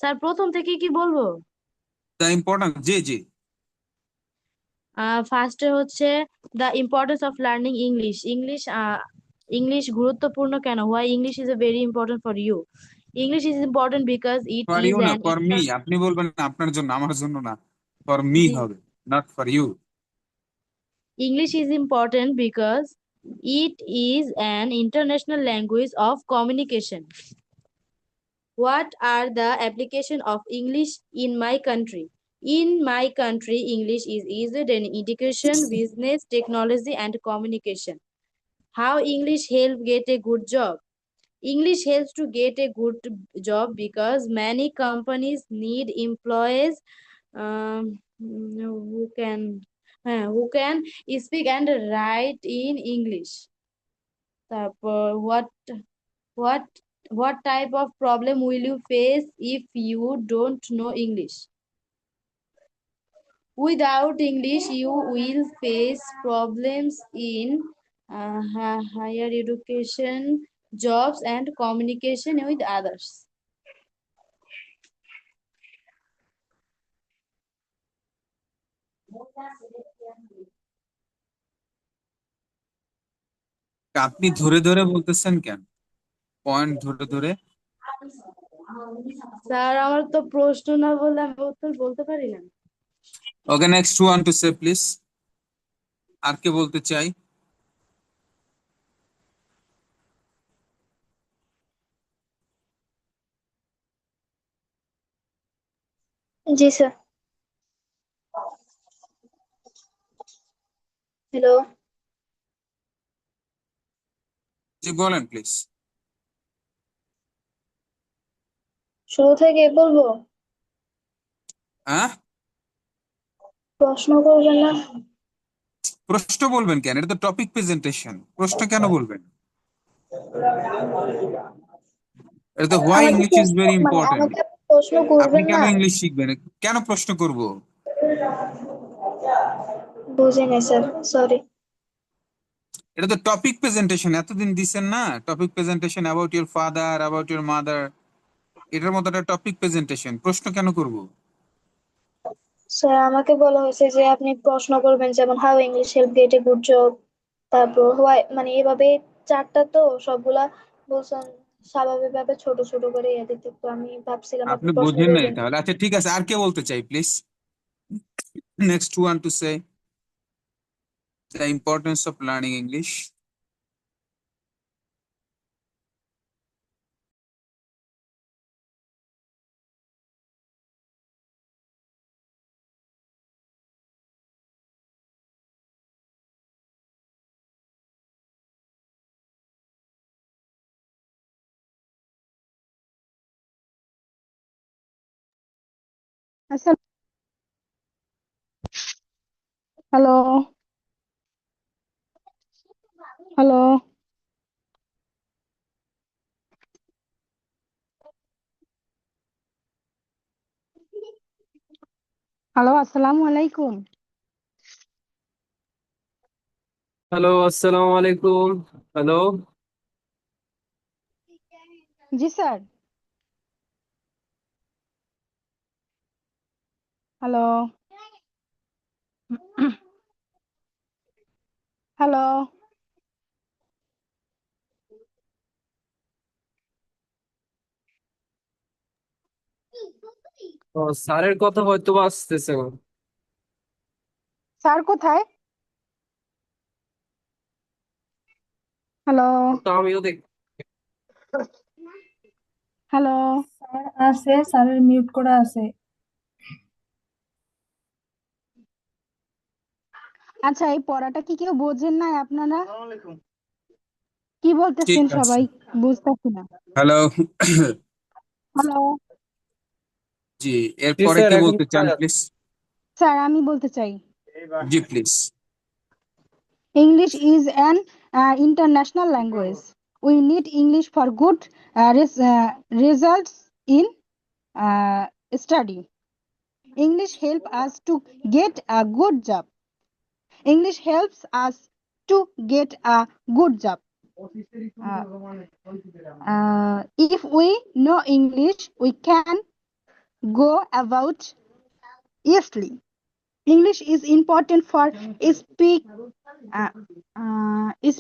Sir প্রথম থেকে কি বলবো? দ্য ইম্পর্টেন্স, জি জি। ফার্স্টে হচ্ছে the importance of learning English. English গুরুত্বপূর্ণ কেন? Why English is a very important for you. English is important because it for is you না, অ্যান ফর মি। আপনি বলবেন না আপনার জন্য, আমার জন্য না, ফর মি হবে, not for you. English is important because it is an international language of communication. What are the application of English in my country? In my country, English is used in education, business, technology, and communication. How English help get a good job? English helps to get a good job because many companies need employees who can speak and write in English. তারপর what what type of problem will you face if you don't know English? Without English, you will face problems in higher education, jobs, and communication with others. আপনি ধরে ধরে বলতেছেন কেন? Point ধরে ধরে। Sir আমার তো প্রশ্ন না বললে আমি উত্তর বলতে পারি না। Okay, next one to say please. আর কে বলতে চাই? জি স্যার। হ্যালো। জি বলেন প্লিজ। শুরু থেকে বলবো? হ্যাঁ, প্রশ্ন করবেন না? প্রশ্ন বলবেন কেন? এটা তো টপিক প্রেজেন্টেশন, প্রশ্ন কেন বলবেন? এটা তো হোয়াই আমাকে ইংলিশ ইজ প্রশ্ন ভেরি মানে ইম্পর্টেন্ট। আমাকে আপনি প্রশ্ন আপনি করবেন কেন না? ইংলিশ শিখবেন? কেন প্রশ্ন করব? বুঝি নাই স্যার, সরি। এটা তো টপিক প্রেজেন্টেশন, এতদিন দিছেন না topic presentation about your father, about your mother. এটার মতো একটা টপিক প্রেজেন্টেশন, প্রশ্ন কেন করব? স্যার আমাকে বলা হয়েছে যে আপনি প্রশ্ন করবেন, যেমন how English help gate a good job, তারপর হোয়াই, মানে এভাবে চারটা তো সবগুলা বলছেন স্বাভাবিকভাবে ছোট ছোট করে ইয়ে দিতে, তো আমি ভাবছিলাম আপনি আপনি প্রশ্ন বুঝেন নাই করবেন। তাহলে। আচ্ছা ঠিক আছে, আর কে বলতে চাই please? Next one to say the importance of learning English. আচ্ছা, হ্যালো হ্যালো। হ্যালো, আসসালামু আলাইকুম। হ্যালো, আসসালামু আলাইকুম। হ্যালো। জি স্যার। Hello hello. ও, স্যারের কথা হয়তো বা আসতেছে না। স্যার কোথায়? হ্যালো তো আমিও দেখ। হ্যালো। স্যার আছে, স্যারের মিউট করা আছে। আচ্ছা, এই পড়াটা কি কেউ বোঝেন নাই আপনারা? কি ঠিক বলতেছেন আছে, সবাই? বুঝতেছি না। হ্যালো। হ্যালো জি, জি এরপরে স্যার, কে এখন বলতে শোনা চান যাচ্ছে। প্লিজ? স্যার, আমি বলতে চাই। জি please. English is an international language. We need English for good results in study. English help us to get a good job. English helps us to get a good job. If we know English, we can go about easily. English is important for speak,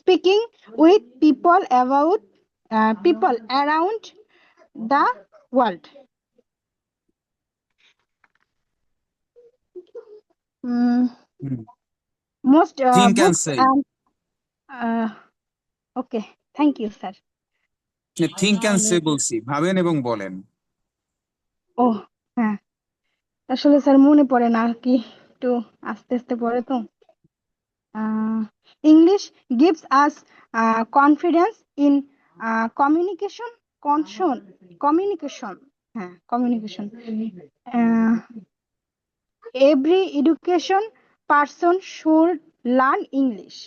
speaking with people around the world. Mm, most Think and books say. and okay, thank you, sir. Think and say বলছি, ভাবেন এবং বলেন। ও হ্যাঁ, আসলে sir মনে পড়ে না কি, একটু আস্তে আস্তে পড়ে তো। English gives us confidence in communication. Communication. Every education person should learn English.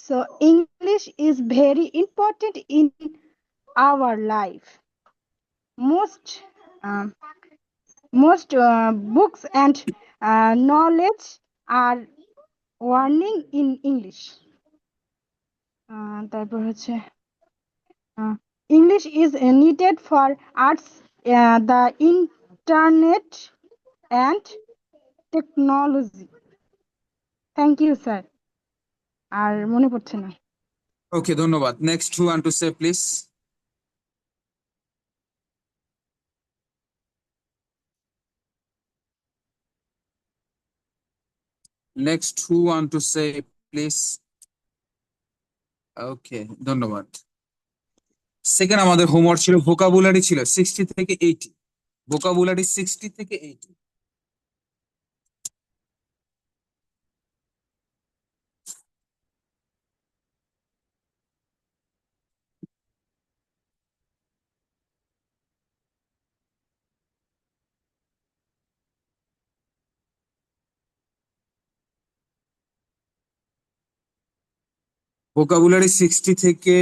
So English is very important in our life. Most books and knowledge are warning in English. তারপর হচ্ছে English is needed for arts, the internet and technology. Thank you, sir. আর মনে পড়ছে না। Okay, ধন্যবাদ। Next who want to say please. Next who want to say please. Okay, ধন্যবাদ। Second আমাদের homework ছিল vocabulary, ছিল 60 থেকে 80। ভোকাবুলারি 60 থেকে 80। ভোকাবুলারি 60 থেকে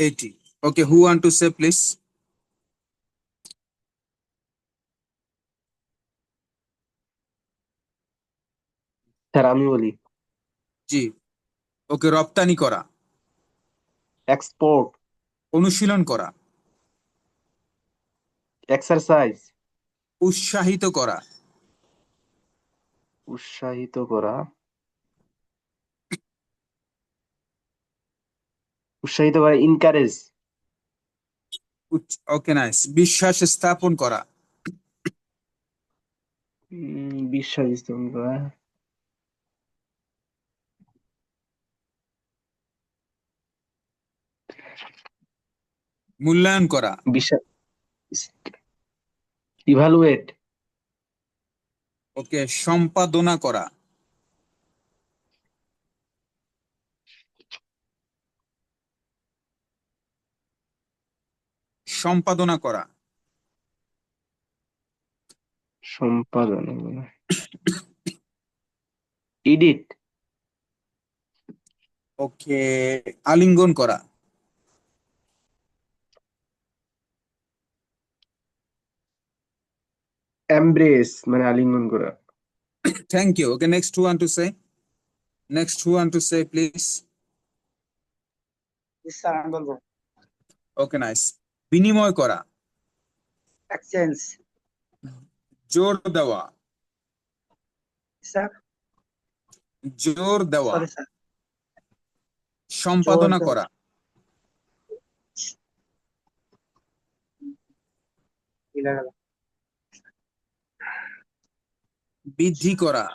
80। Okay, who want to say please. Sir আমি বলি, জি। ওকে, রপ্তানি করা, এক্সপোর্ট, অনুশীলন করা, এক্সারসাইজ, উৎসাহিত করা, উৎসাহিত করা, ইনকারেজ, ওকে নাইস, বিশ্বাস স্থাপন করা, বিশ্বাস স্থাপন করা, মূল্যায়ন করা, বিশ্বাস, ইভালুয়েট, ওকে, সম্পাদনা করা, সম্পাদনা করা, সম্পাদন, এডিট, ওকে, আলিঙ্গন করা, এমব্রেস মানে আলিঙ্গন করা। Thank you. Okay, next who want to say, next who want to say please. Sir আমি বলবো, ওকে নাইস, বিনিময় করা, এক্সচেঞ্জ। জোর দেওয়া, স্যার জোর দেওয়া, সরি স্যার, সম্পাদনা জোর করা, ভুলে গেল। বৃদ্ধি করা,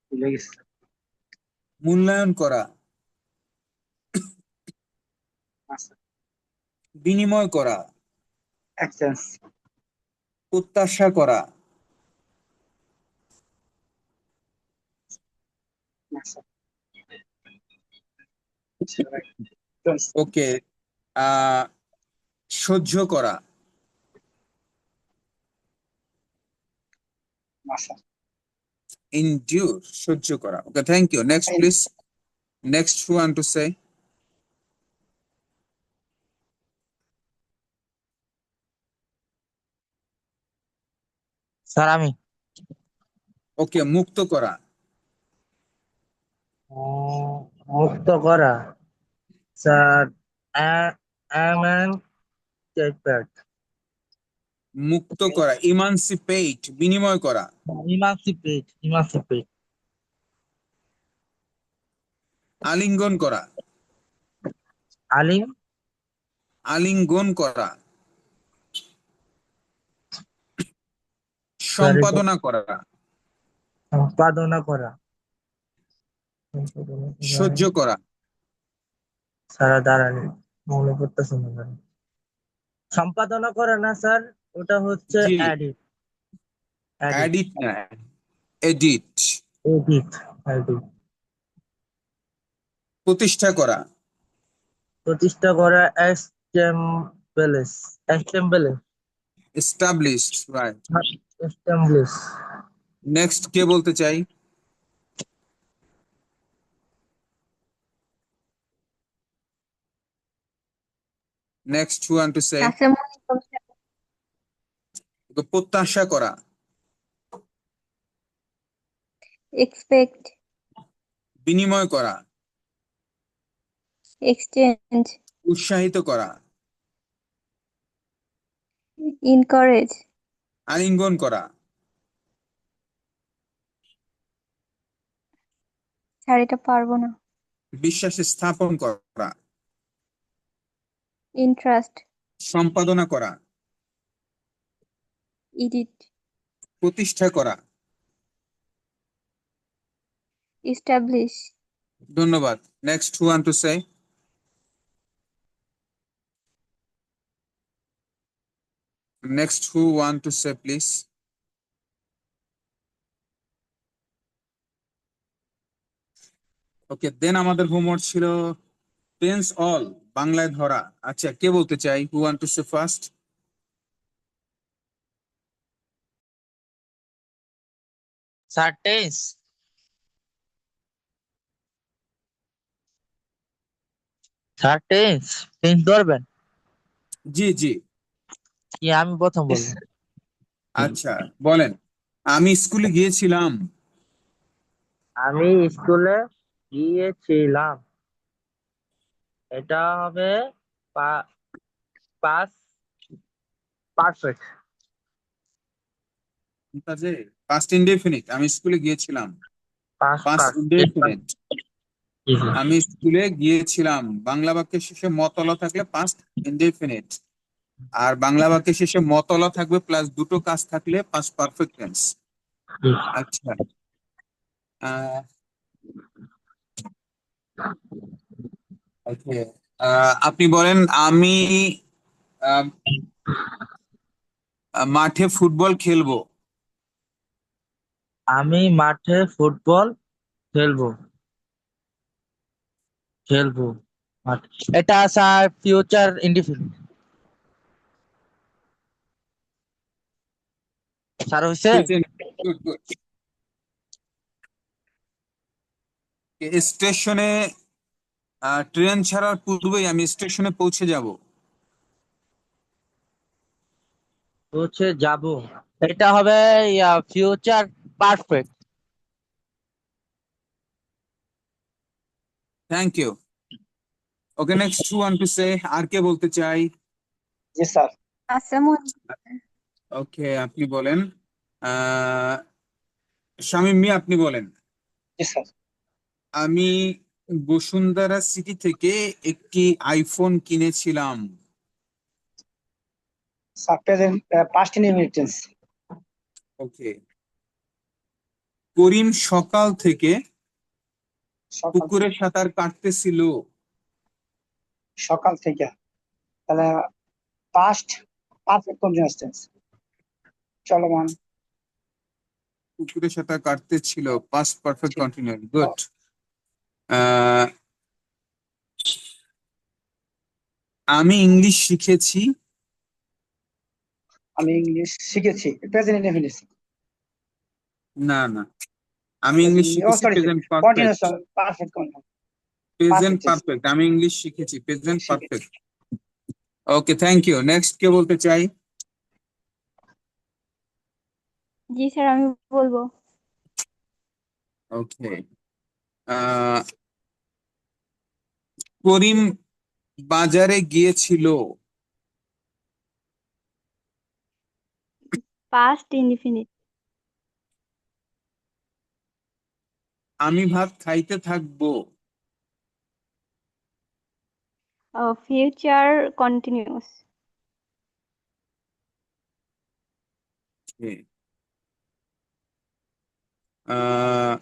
ভুলে গেছি। মূল্যায়ন করা, বিনিময় করা, এক্সচেঞ্জ। প্রত্যাশা করা, ওকে, সহ্য করা, endure, সহ্য করা। Okay, thank you. Next please, next who want to say. Sir আমি। ওকে, মুক্ত করা, মুক্ত করা স্যার emancipate মুক্ত করা, ইমানসিপেট, বিনিময় করা। emancipate আলিঙ্গন করা, আলিম আলিঙ্গন করা। স্যার এটা সম্পাদনা করা, সম্পাদনা করা সহ্য করা। সারা দাঁড়ানি মনে পড়তেছে না স্যার। সম্পাদনা করা না স্যার, ওটা হচ্ছে জি, এডিট এডিট এডিট না, এডিট। এডিট এডিট প্রতিষ্ঠা করা, প্রতিষ্ঠা করা establish establish established, right. Establish next কে বলতে চাই? Next who want to say? প্রত্যাশা করা, expect, বিনিময় করা, exchange, উৎসাহিত করা, encourage, আলিঙ্গন করা, স্যার এটা পারবো না, বিশ্বাস স্থাপন করা, interest, সম্পাদনা করা, edit, প্রতিষ্ঠা করা। establish, ধন্যবাদ। Next who want to say? Next who want to say please? Okay, then আমাদের হোমওয়ার্ক ছিল টেন্স অল, বাংলায় ধরা। আচ্ছা, কে বলতে চাই? হু want to say first? Sir tense sir tense tense ধরবেন জি জি, কি আমি প্রথম বলবো? আচ্ছা বলেন। আমি স্কুলে গিয়েছিলাম। আমি স্কুলে গিয়েছিলাম, এটা হবে পাস পারফেক্ট পাস্ট ইনডেফিনিট। আমি স্কুলে গিয়েছিলাম, পাস পাস্ট পাস ইনডেফিনিট। আমি স্কুলে গিয়েছিলাম, বাংলা বাক্যের শেষে মতলা থাকলে পাস্ট ইনডেফিনিট, আর বাংলা বাক্যের শেষে মতলা থাকবে প্লাস দুটো কাজ থাকলে পাস্ট পারফেক্ট টেন্স। আচ্ছা, আহ, okay, আপনি বলেন আমি আহ, মাঠে ফুটবল খেলবো। আমি মাঠে ফুটবল খেলবো খেলবো মাঠে। এটা স্যার ফিউচার ইনডিফিনিট স্যার হইছে। Good good. স্টেশনে ট্রেন ছাড়ার পূর্বেই আমি স্টেশনে পৌঁছে যাব। হচ্ছে যাব, এটা হবে future perfect. Thank you. Okay, next who want to say? আর কে বলতে চাই? জি স্যার। আসামন, ওকে, আপনি বলেন। আহ শামীম মিয়া, আপনি বলেন। জি স্যার। আমি বসুন্ধরা সিটি থেকে একটি আইফোন কিনেছিলাম। Sir present past indefinite tense. Okay, Karim সকাল থেকে সকাল পুকুরে সাঁতার কাটতেছিল। সকাল থেকে, তাহলে পাস্ট পারফেক্ট কন্টিনিউয়াস টেন্স, চলমান। পুকুরে সাঁতার কাটতেছিল, পাস্ট পারফেক্ট জি। Continuous, good. আমি ইংলিশ শিখেছি। আমি ইংলিশ শিখেছি, প্রেজেন্ট ইনডিফিনিট। না না, আমি ইংলিশ ও শিখেছি, sorry, present continuous perfect. Perfect continuous present perfect tense. Perfect, আমি ইংলিশ শিখেছি, প্রেজেন্ট শিখেছি। Perfect. Okay, thank you. Next কে বলতে চাই? জি স্যার আমি বলবো, ওকে, করিম বাজারে গিয়েছিল। Past indefinite. আমি ভাত খাইতে থাকবো। Future continuous. আহ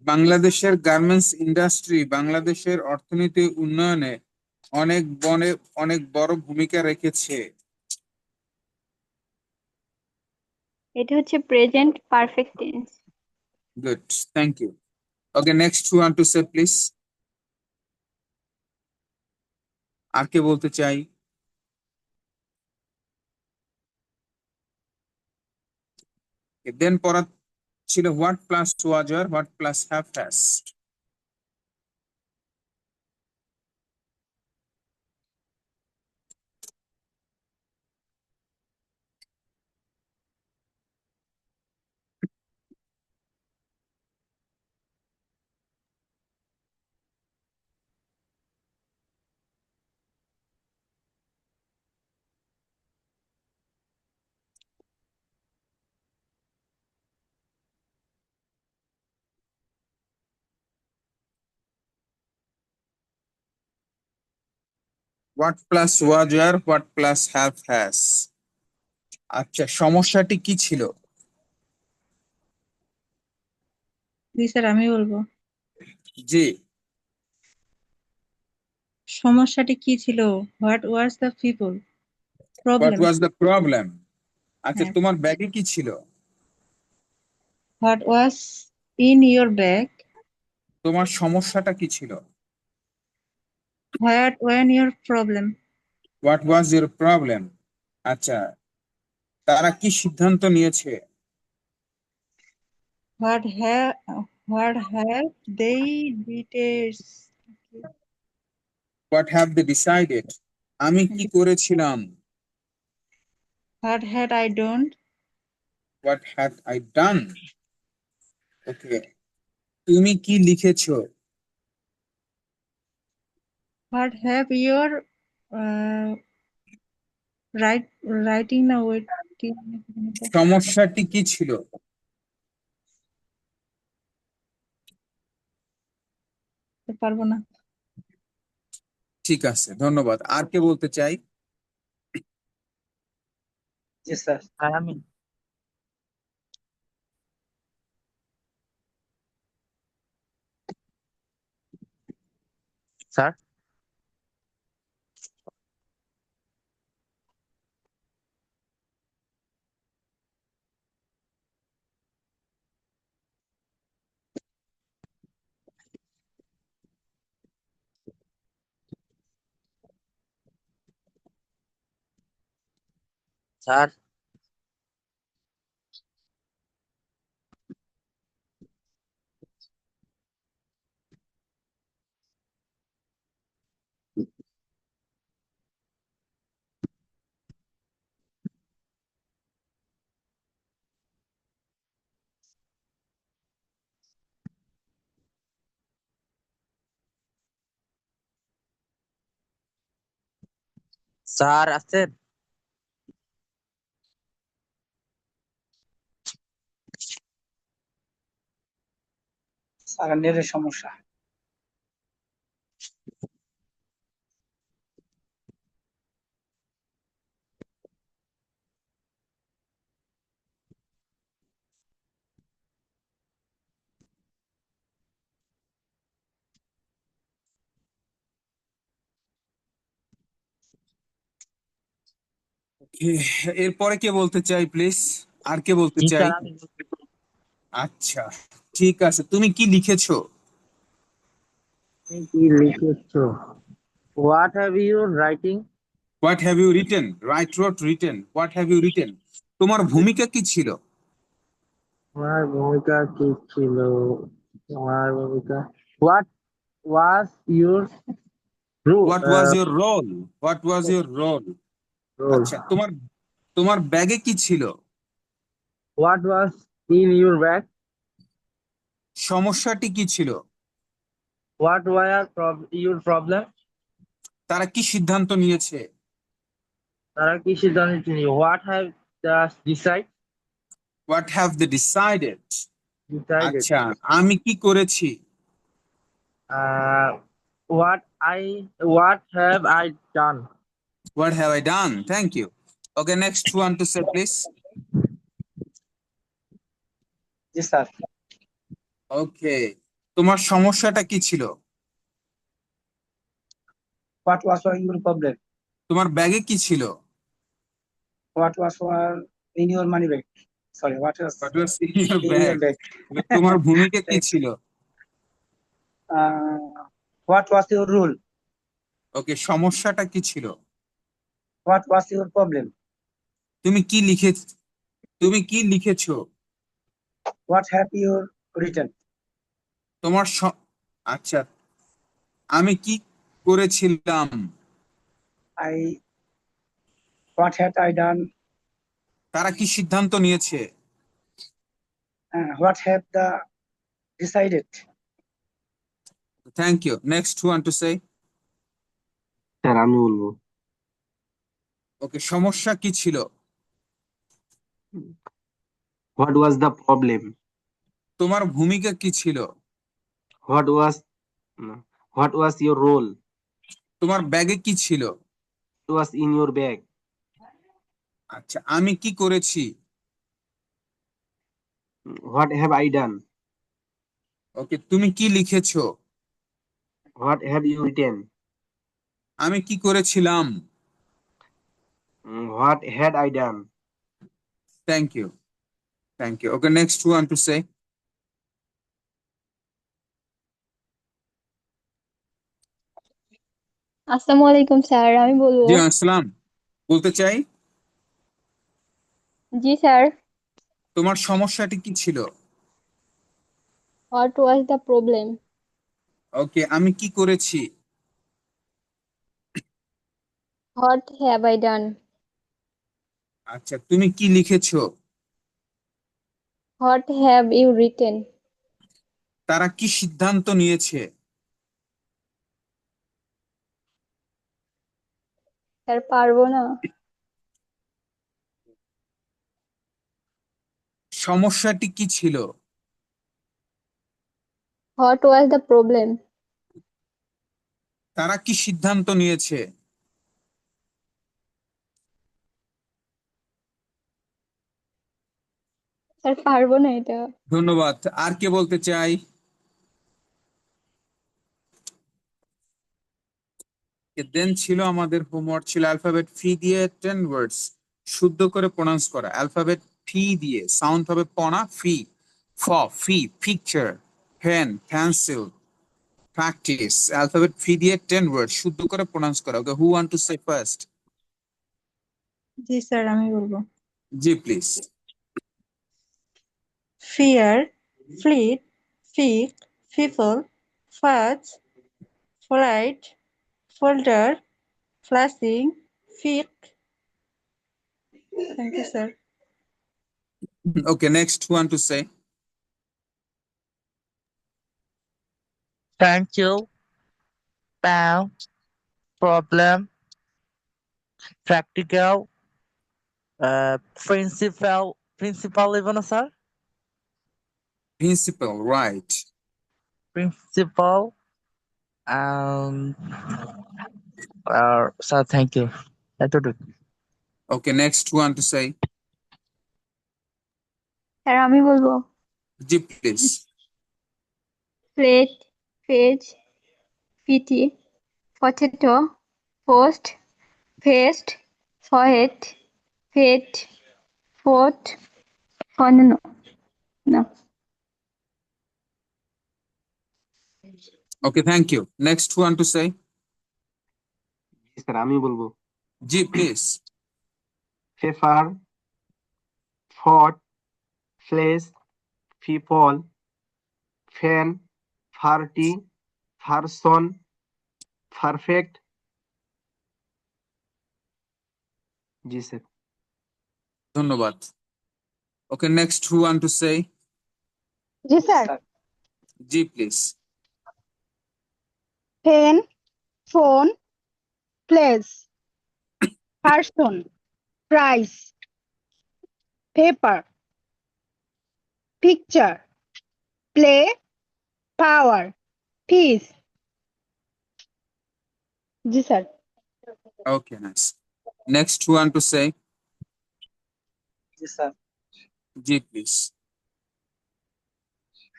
বাংলাদেশের গার্মেন্টস ইন্ডাস্ট্রি বাংলাদেশের অর্থনীতি উন্নয়নে অনেক বড় ভূমিকা রেখেছে। এটা হচ্ছে present perfect tense. Good, thank you. Okay, next one to say please. আর কে বলতে চাই? দেন পড়া ছিল হোয়াট প্লাস ওয়াজ আর what plus have has. What plus was আর হোয়াট প্লাস হ্যাভ হ্যাজ। আচ্ছা, সমস্যাটি কি ছিল? জি স্যার, আমি বলবো জি, সমস্যাটি কি ছিল। What was the people what problem. Was the problem. আচ্ছা, হ্যাঁ, তোমার ব্যাগে কি ছিল? What was in your bag. তোমার সমস্যাটা কি ছিল? What one your problem. What was your problem. আচ্ছা, তারা কি সিদ্ধান্ত নিয়েছে? What have they decides. What have they decided. আমি কি করেছিলাম? What had I don't. What had I done. ওকে, তুমি কি লিখেছো? হোয়াট হ্যাভ ইয়োর রাইটিং না ওয়েটিং সমস্যাটি কি ছিল? পারবো না। ঠিক আছে, ধন্যবাদ। আর কে বলতে চাই? জি স্যার। আর আমি স্যার স্যার স্যার আছেন? স্যার নেটের সমস্যা। এরপরে কে বলতে চাই প্লিজ? আর কে বলতে জি চাই? স্যার, আমি আচ্ছা, ঠিক আছে, তুমি কি লিখেছো? কি লিখেছো? What have you writing? What have you written. Right, wrote, written. What have you written. তোমার ভূমিকা কি ছিল? আমার ভূমিকা কি ছিল? আমার ভূমিকা what was your what was your role. What was your role. Role? আচ্ছা, তোমার ব্যাগে কি ছিল? What was in your bag? সমস্যাটি কি ছিল? What were your problem? তারা কি সিদ্ধান্ত নিয়েছে? তারা কি সিদ্ধান্ত নিল? What have they decided? What have they decided? Decided. আচ্ছা, আমি কি করেছি? What have I done? What have I done? Thank you. Okay, next one to say, please. জি স্যার। Okay, তোমার সমস্যাটা কি ছিল? What was your problem? তোমার ব্যাগে কি ছিল? What was in your money bag? Sorry, what was What was in your in your bag? Bag? তোমার ভূমিকা কি ছিল? What was your rule? Okay, সমস্যাটা কি ছিল? What was your problem? তুমি কি লিখেছো? What have your written? তোমার আচ্ছা, আমি কি করেছিলাম? What had I done? তারা কি সিদ্ধান্ত নিয়েছে? What have they decided? Thank you. Next one to say. Sir আমি বলবো। ওকে, সমস্যা কি ছিল? What was the problem? তোমার ভূমিকা কি ছিল? What was your role? তোমার ব্যাগে কি ছিল? What was in your bag? আচ্ছা, আমি কি করেছি? What have I done? ওকে, তুমি কি লিখেছো? What have you written? আমি কি করেছিলাম? What had I done? Thank you, thank you. Okay, next one to say. আসসালামু আলাইকুম স্যার, আমি বলবো। জি আসসালাম, বলতে চাই জি স্যার। তোমার সমস্যাটি কি ছিল? What was the problem? Okay, আমি কি করেছি? What have I done? আচ্ছা, তুমি কি লিখেছো? What have you written? তারা কি সিদ্ধান্ত নিয়েছে? স্যার পারবো না। সমস্যাটি কি ছিল? What was the problem? তারা কি সিদ্ধান্ত নিয়েছে? স্যার পারবো না এটা। ধন্যবাদ। আর কে বলতে চাই? দেন ছিল আমাদের হোমওয়ার্ক ছিল অ্যালফাবেট ফি দিয়ে 10 ওয়ার্ডস শুদ্ধ করে প্রোনাউন্স করা। অ্যালফাবেট ফি দিয়ে সাউন্ড হবে পনা P. P picture, pen pencil, practice. Alphabet P দিয়ে 10 ওয়ার্ডস শুদ্ধ করে প্রোনাউন্স করা। Okay, who want to say first? জি স্যার, আমি বলবো। জি please. Fear, fleet, fig, fitful, fuzz, flight, folder, flushing, fig. Thank you sir. Okay, next one to say. Thank you. Pound. Problem. Practical. Principal even sir. Principal, right. Principal. Sir, thank you. Okay, next one to say. Sir আমি বলবো। জি please. Plate, page, pity, potato, post, fest, fat, fate, fort, phenomenon. না। Okay, thank you. Next one to say. Sir আমি বলবো। জি please. Paper, fought, flesh, people, fan, party, person, perfect. জি sir. ধন্যবাদ। Okay, next who want to say? জি sir. জি please. pen, phone, place, person, price, paper, picture, play, power, peace. जी sir. Okay, nice. Next one to say. Yes, sir. Ji, please.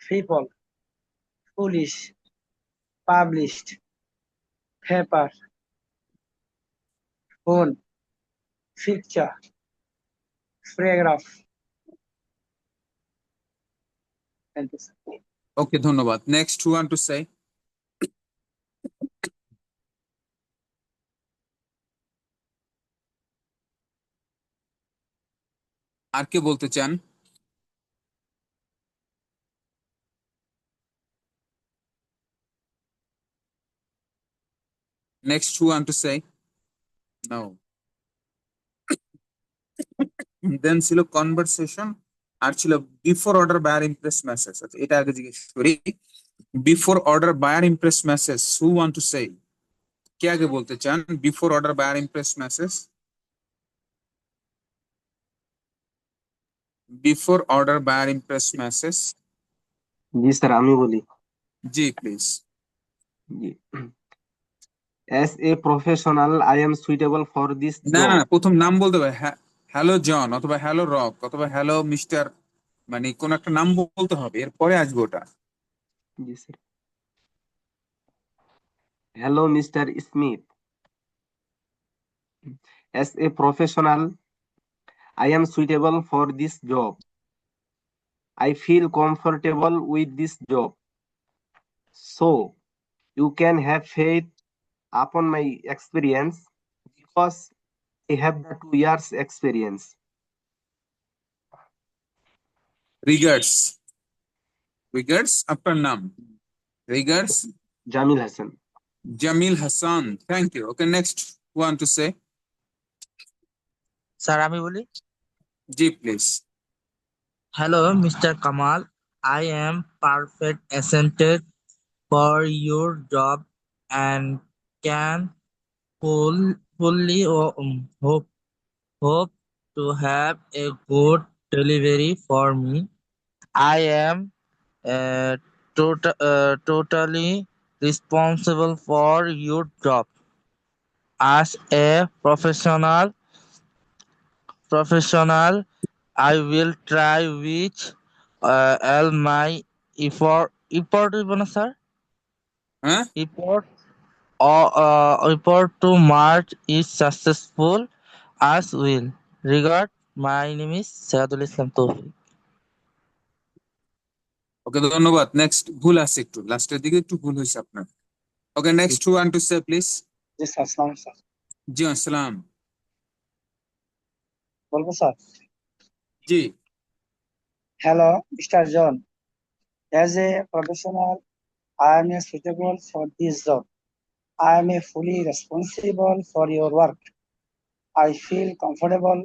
People, foolish, published, paper, phone, picture, paragraph. Thank you, sir. Okay, ধন্যবাদ. Next one to say. আর কে বলতে চান? Next one to say. No. Then ছিল conversation আর ছিল before order buyer impress message. আচ্ছা, এটা আগে জিজ্ঞেস করি। Before order buyer impress message, who want to say? কে আগে বলতে চান? Before order buyer impress message. Before order buyer impress message. জি স্যার আমি বলি। জি, প্লিজ। জি। As a professional, I am suitable for this না না job. না, প্রথম নাম বলতে হবে। হ্যালো জন অথবা হ্যালো রক অথবা হ্যালো মিস্টার, মানে কোন একটা নাম বলতে হবে, এরপরে আসবে ওটা। জি sir. Hello, Mr. Smith. As a professional, I am suitable for this job. I feel comfortable with this job. So, you can have faith upon my experience because I have the 2 years experience. Regards. Regards আপনার নাম? Regards Jamil Hassan. Jamil Hassan. Thank you. Okay, next one to say. Sir আমি বলি। জি, please. Hello, Mr. Kamal. I am perfect assented for your job and can fully hope to have a good delivery for me. I am totally responsible for your job. As a professional, I will try with all my effort, sir. হ্যাঁ, Effort to march is successful as well. Regard, my name is Sayadul Islam Tawfiq. ওকে, ধন্যবাদ। Next ভুল আছে একটু, লাস্টের দিকে একটু ভুল হয়েছে আপনার। Okay, next one to say please. জি স্যার, আসসালাম স্যার। জি আসসালাম। বলবো স্যার? জি। Hello, Mr. John. As a professional, I am suitable for this job. I am fully responsible for your work. I feel comfortable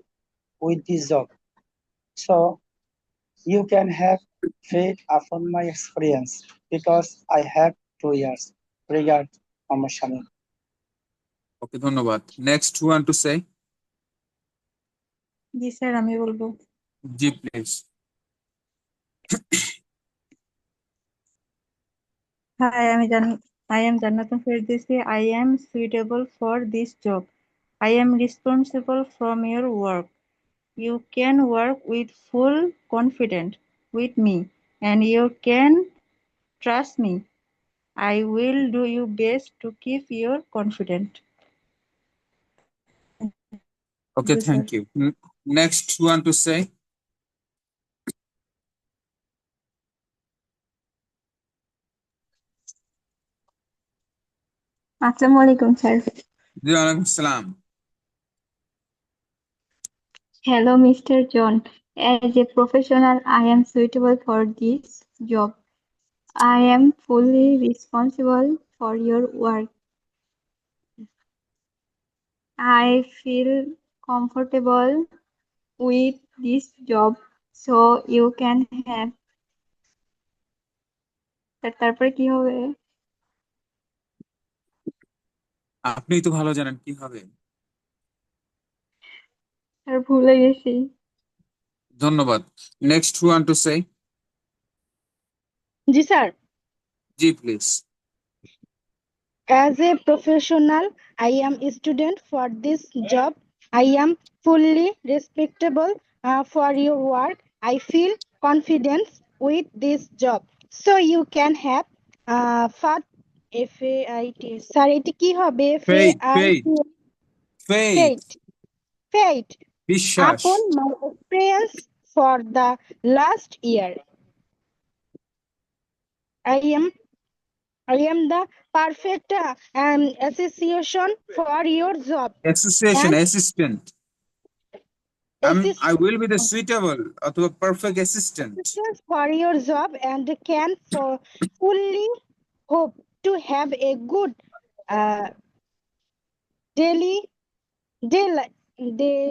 with this job. So, you can have faith upon my experience because I have 2 years. Regard, Muhammad Shamim. ওকে, ধন্যবাদ। Next one to say. জি sir আমি বলবো। জি, please. Hi, I am Jannatun Firdausi. I am suitable for this job. I am responsible from your work. You can work with full confidence with me and you can trust me. I will do your best to keep your confident. Okay, Yes, thank sir. You. Next one to say. আসসালামু আলাইকুম sir. জি, ওয়ালাইকুম আসসালাম। Hello, Mr. John. As a professional, I am suitable for this job. I am fully responsible for your work. I feel comfortable with this job, so you can have. তারপরে কি হবে? আপনি তো ভালো জানেন কি হবে। আর ভুলে গেছি। ধন্যবাদ। Next who want to say? জি স্যার। জি please. As a professional, I am a student for this job. I am fully respectable for your work. I feel confidence with this job. So you can have FAT, FAIT. Sir, এটি কি হবে? Faith FAIT. Faith faith Faith. Faith. বিশ্বাস। Upon my experience for the last year, I am the perfect association for your job association and assistant. I will be the suitable অথবা perfect assistant. assistance for your job and can fully hope to have a good uh, daily daily day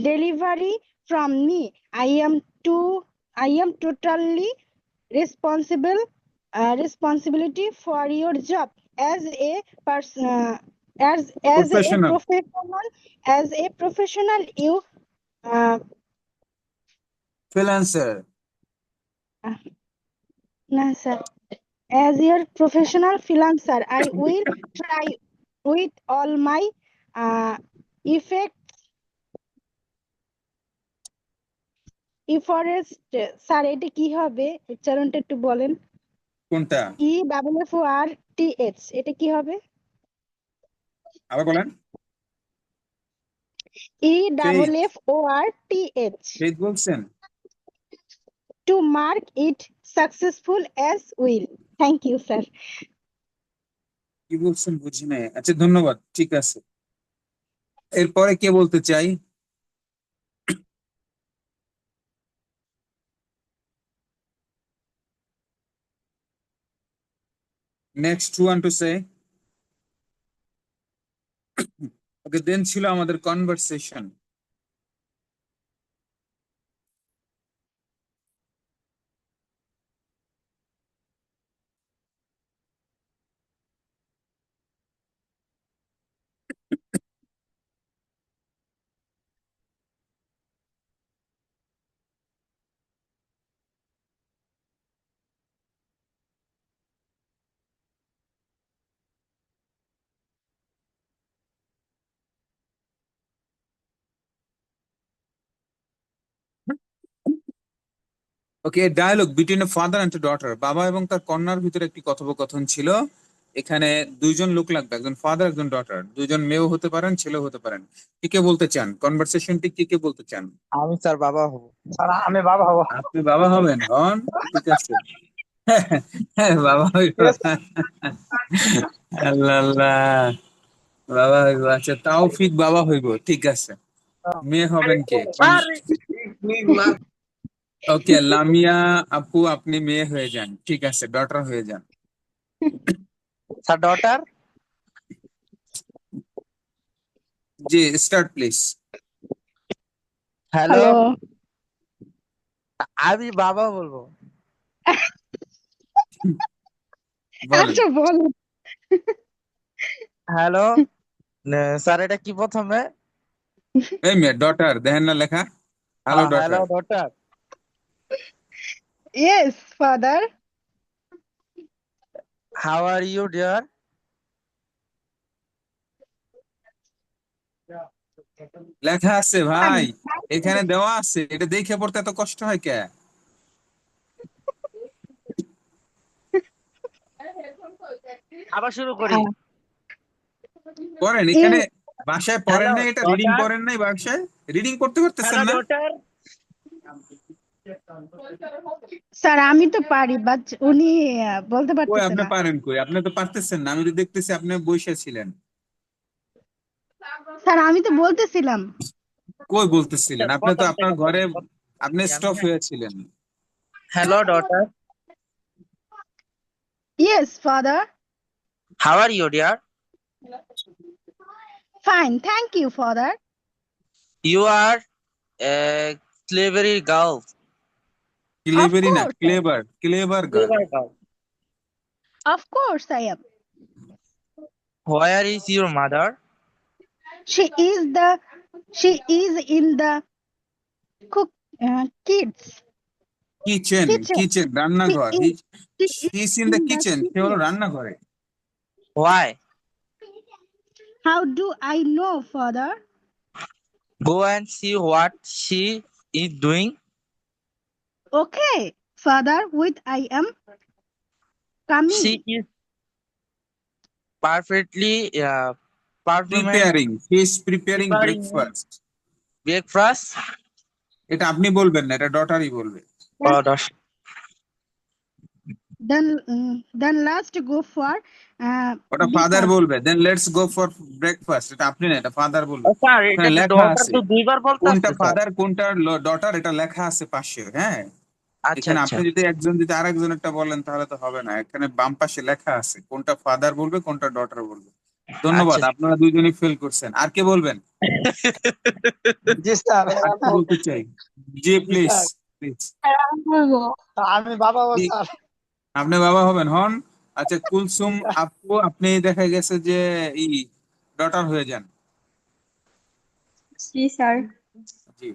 delivery from me. I am totally responsibility for your job as a person professional. as a professional you uh, freelancer. no, sir. As your professional freelancer, I will try with all my effect efforts. Sir এটা কি হবে? উচ্চারণটা একটু বলেন। কোনটা? EFFORTH এটা কি হবে? আবার বলেন। EFFORTH ফেইথ বলছেন। to mark it successful as will. Thank you, sir. কি বলছেন বুঝি নাই। আচ্ছা ধন্যবাদ, ঠিক আছে। এরপরে কে বলতে চাই? Next who want to say? Okay, then ছিল আমাদের conversation. Okay, dialogue between a father and daughter. বাবা এবং তার কন্যার ভিতরে একটি কথোপকথন ছিল। এখানে দুইজন লোক লাগবে, একজন ফাদার একজন ডটার। দুইজন মেয়েও হতে পারেন, ছেলেও হতে পারেন। কি কে বলতে চান? কনভারসেশনটি কি কে বলতে চান? আমি স্যার বাবা হব। স্যার আমি বাবা হব। আপনি বাবা হবেন? হন, ঠিক আছে। হ্যাঁ, বাবা হইব। আল্লাহ আল্লাহ, বাবা হইব। আচ্ছা, তাওফিক বাবা হইব, ঠিক আছে। মেয়ে হবেন কে? ওকে, লামিয়া আপু আপনি মেয়ে হয়ে যান, ঠিক আছে, ডটার হয়ে যান। Sir daughter. G, start please. Hello, hello. আমি বাবা বলবো। বলেন। আচ্ছা বলুন। হ্যালো স্যার, এটা কি প্রথমে? এই মেয়ে ডটার দেখেন না লেখা? Hello hello daughter. Daughter, Yes, father. How are you dear? লেখা আছে ভাই, Fine. এখানে দেওয়া আছে, এটা দেখে পড়তে এত কষ্ট হয় কে? আবার শুরু করি। পড়েন এখানে। বাসায় পড়েন হ্যালো নাই? এটা রিডিং ডটার, করেন নাই? বাসায় রিডিং করতে পারতেছেন হ্যালো না? ডটার। স্যার আমি তো পারি বাট উনি বলতে কই পারতেছে আপনি না। পারেন? কই আপনি তো পারতেছেন না, আমি তো দেখতেছি আপনি বসে ছিলেন। স্যার আমি তো বলতেছিলাম। কই বলতেছিলেন? আপনি তো প্রথম আপনার থেকে ঘরে, প্রথম আপনি থেকে স্টপ হয়েছিলেন। Hello daughter, Yes, father. How are you dear? Fine. Thank you, father. You are clever girl. Clever না, course, sir. Clever, clever girl. Clever girl. Of course I am. Where is your mother? She is in the kids kitchen, kitchen. Kitchen, রান্নাঘর। She is He's in the kitchen. সে হলো kitchen. রান্নাঘরে। Why? How do I know, father? Go and see what she is doing. Okay, father, with I am coming. She is perfectly Preparing. He is preparing preparing breakfast. breakfast. এটা আপনি বলবেন না, এটা ডটারই বলবে। Oh, gosh. Then let's go for ওটা B, father father. বলবে। Then let's go for breakfast, এটা আপনি না, এটা ফাদার বলবে। স্যার ওখানে এটা লেখা ডটার আছে তো দুইবার বলতে কোনটা আসছে স্যার। ফাদার কোনটা ডটার, এটা লেখা আছে পাশে। হ্যাঁ, আচ্ছা এখানে আচ্ছা আপনি যদি একজন যদি আরেকজনেরটা বলেন তাহলে তো হবে না। এখানে বাম পাশে লেখা আছে কোনটা ফাদার বলবে কোনটা ডটার বলবে। ধন্যবাদ, আচ্ছা। আপনারা দুইজনই ফেল করছেন। আর কে বলবেন? জি স্যার। আর কি বলতে চাই? জি জি প্লিজ স্যার, প্লিজ। আমি বাবা স্যার। আপনি বাবা হবেন, হন। আচ্ছা, কুলসুম আপু, আপনি দেখা গেছে যে ই ডটার হয়ে যান। জি স্যার। জি,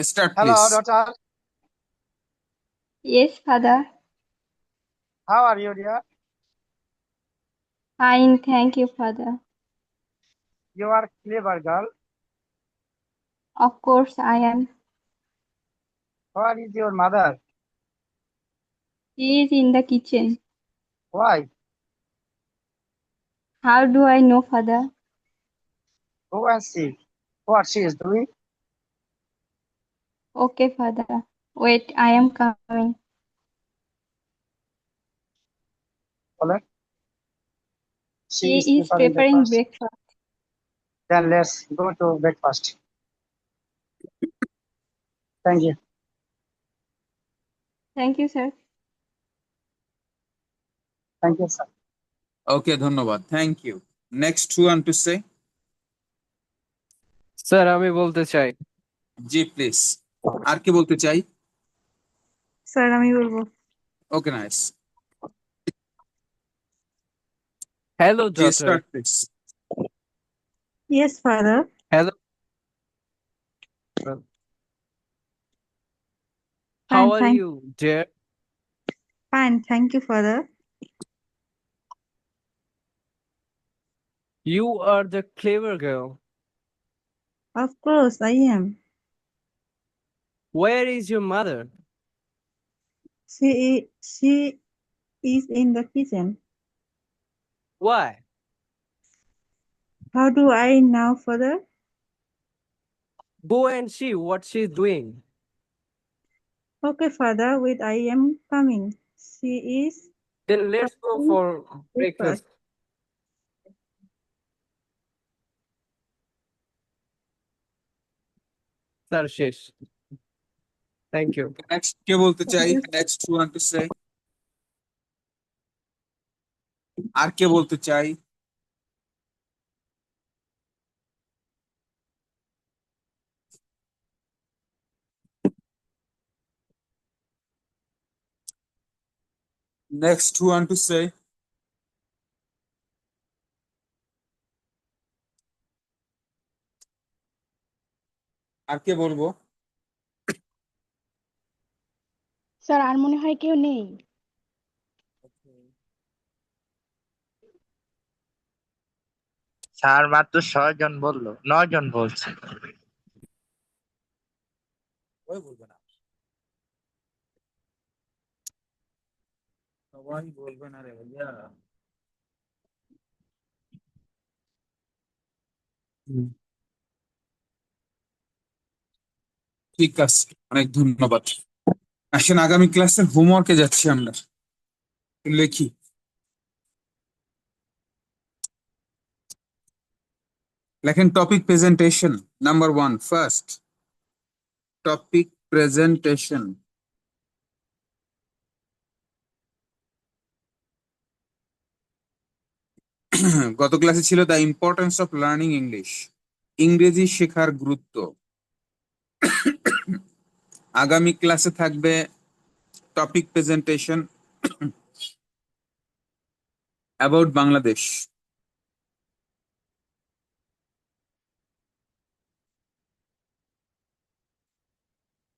start hello please. Daughter, Yes, father. How are you dear? Fine, thank you, father. You are clever girl. Of course I am. Where is your mother? She is in the kitchen. Why? How do I know, father? Go and see what she is doing. Okay, father. Wait, I am coming. বলে She she is is preparing preparing breakfast. breakfast. Then let's go to breakfast. Thank you. Thank you, sir. Thank you, sir. Okay, ধন্যবাদ, thank you. Next one to say. Sir আমি বলতে চাই। জি please. আর কি বলতে চাই? Sir আমি বলবো। Okay, nice. Hello জি, daughter. Start please. Yes, father. Hello, Fine, how are thank you dear? fine, thank you, father. You are the clever girl. Of course I am. Where is your mother? She is in the kitchen. Why? How do I know, father? Go and see what she's doing. Okay, father, with I am coming. She is Then let's go preparing for breakfast. breakfast. Sir শেষ। Thank you. Next কে বলতে চাই? Next one to say. আর কে বলতে চাই? Next one to say. আর কে বলবো? স্যার আর মনে হয় কেউ নেই। স্যার মাত্র 6 জন বললো, 9 জন বলছে। ওই বলবে না, সবাই বলবে না রে ভাইয়া। ঠিক আছে, অনেক ধন্যবাদ। আসেন আগামী ক্লাসের হোমওয়ার্কে যাচ্ছি আমরা। লিখি। লেখেন topic presentation number 1 first. Topic presentation. গত ক্লাসে ছিল the importance of learning English, ইংরেজি শেখার গুরুত্ব। আগামী ক্লাসে থাকবে topic presentation about Bangladesh.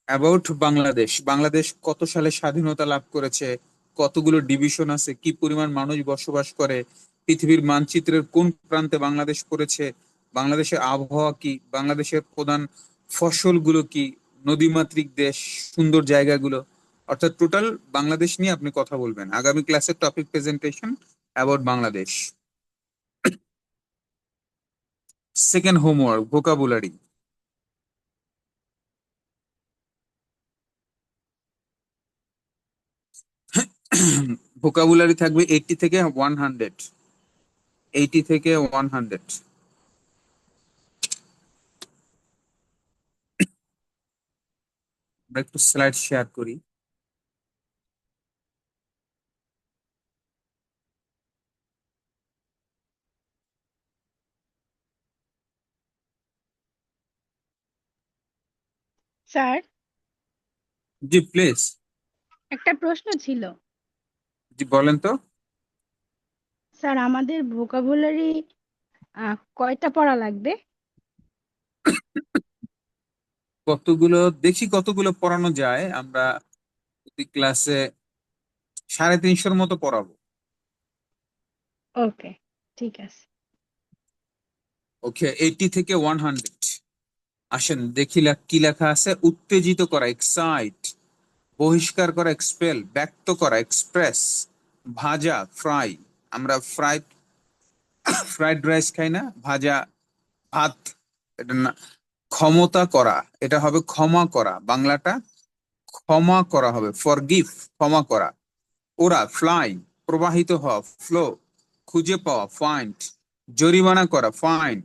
About Bangladesh, Bangladesh কত সালে স্বাধীনতা লাভ করেছে, কতগুলো ডিভিশন আছে, কি পরিমাণ মানুষ বসবাস করে, পৃথিবীর মানচিত্রের কোন প্রান্তে বাংলাদেশ পড়েছে, বাংলাদেশের আবহাওয়া কি, বাংলাদেশের প্রধান ফসলগুলো কি, নদীমাতৃক দেশ, সুন্দর জায়গাগুলো, অর্থাৎ টোটাল বাংলাদেশ নিয়ে আপনি কথা বলবেন। আগামী ক্লাসের topic presentation about Bangladesh. Second homework, vocabulary. Vocabulary থাকবে 80 থেকে 100, 80 থেকে 100। আমরা একটু স্লাইড শেয়ার করি। স্যার, জি প্লিজ। একটা প্রশ্ন ছিল। জি বলেন তো। স্যার, আমাদের ভোকাবুলারি কয়টা পড়া লাগবে? কতগুলো দেখি কতগুলো পড়ানো যায়। আমরা প্রতি ক্লাসে 350-র মতো পড়াবো। ওকে, ঠিক আছে। ওকে, 80 থেকে 100। আসেন দেখি কি লেখা আছে। উত্তেজিত করা, এক্সাইট। বহিষ্কার করা, এক্সপেল। ব্যক্ত করা, এক্সপ্রেস। ভাজা, ফ্রাই। আমরা ফ্রাইড রাইস খাই না, ভাজা ভাত, এটা না। ক্ষমতা করা, এটা হবে ক্ষমা করা, বাংলাটা ক্ষমা করা হবে, ফরগিভ, ক্ষমা করা। ওরা, ফ্লাই। প্রবাহিত হওয়া, ফ্লো। খুঁজে পাওয়া, ফাইন্ড। জরিমানা করা, ফাইন।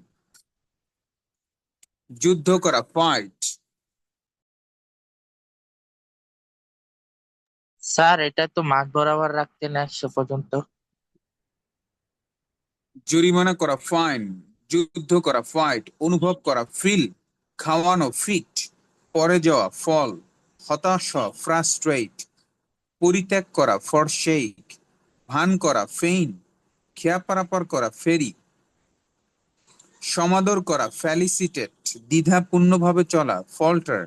যুদ্ধ করা, ফাইট। স্যার এটা তো মাঝ বরাবর রাখতেন 100 পর্যন্ত। জরিমানা করা, ফাইন। যুদ্ধ করা, ফাইট। অনুভব করা, ফিল। খাওয়ানো, ফিট। পরে যাওয়া, ফল। হতাশ হওয়া, ফ্রাস্ট্রেট। পরিত্যাগ করা, ফরশেক। ভান করা, ফেইন। খেয়া পারাপার করা, ফেরি। সমাদর করা, ফ্যালিসিটেট। দ্বিধাপূর্ণভাবে চলা, ফল্টার।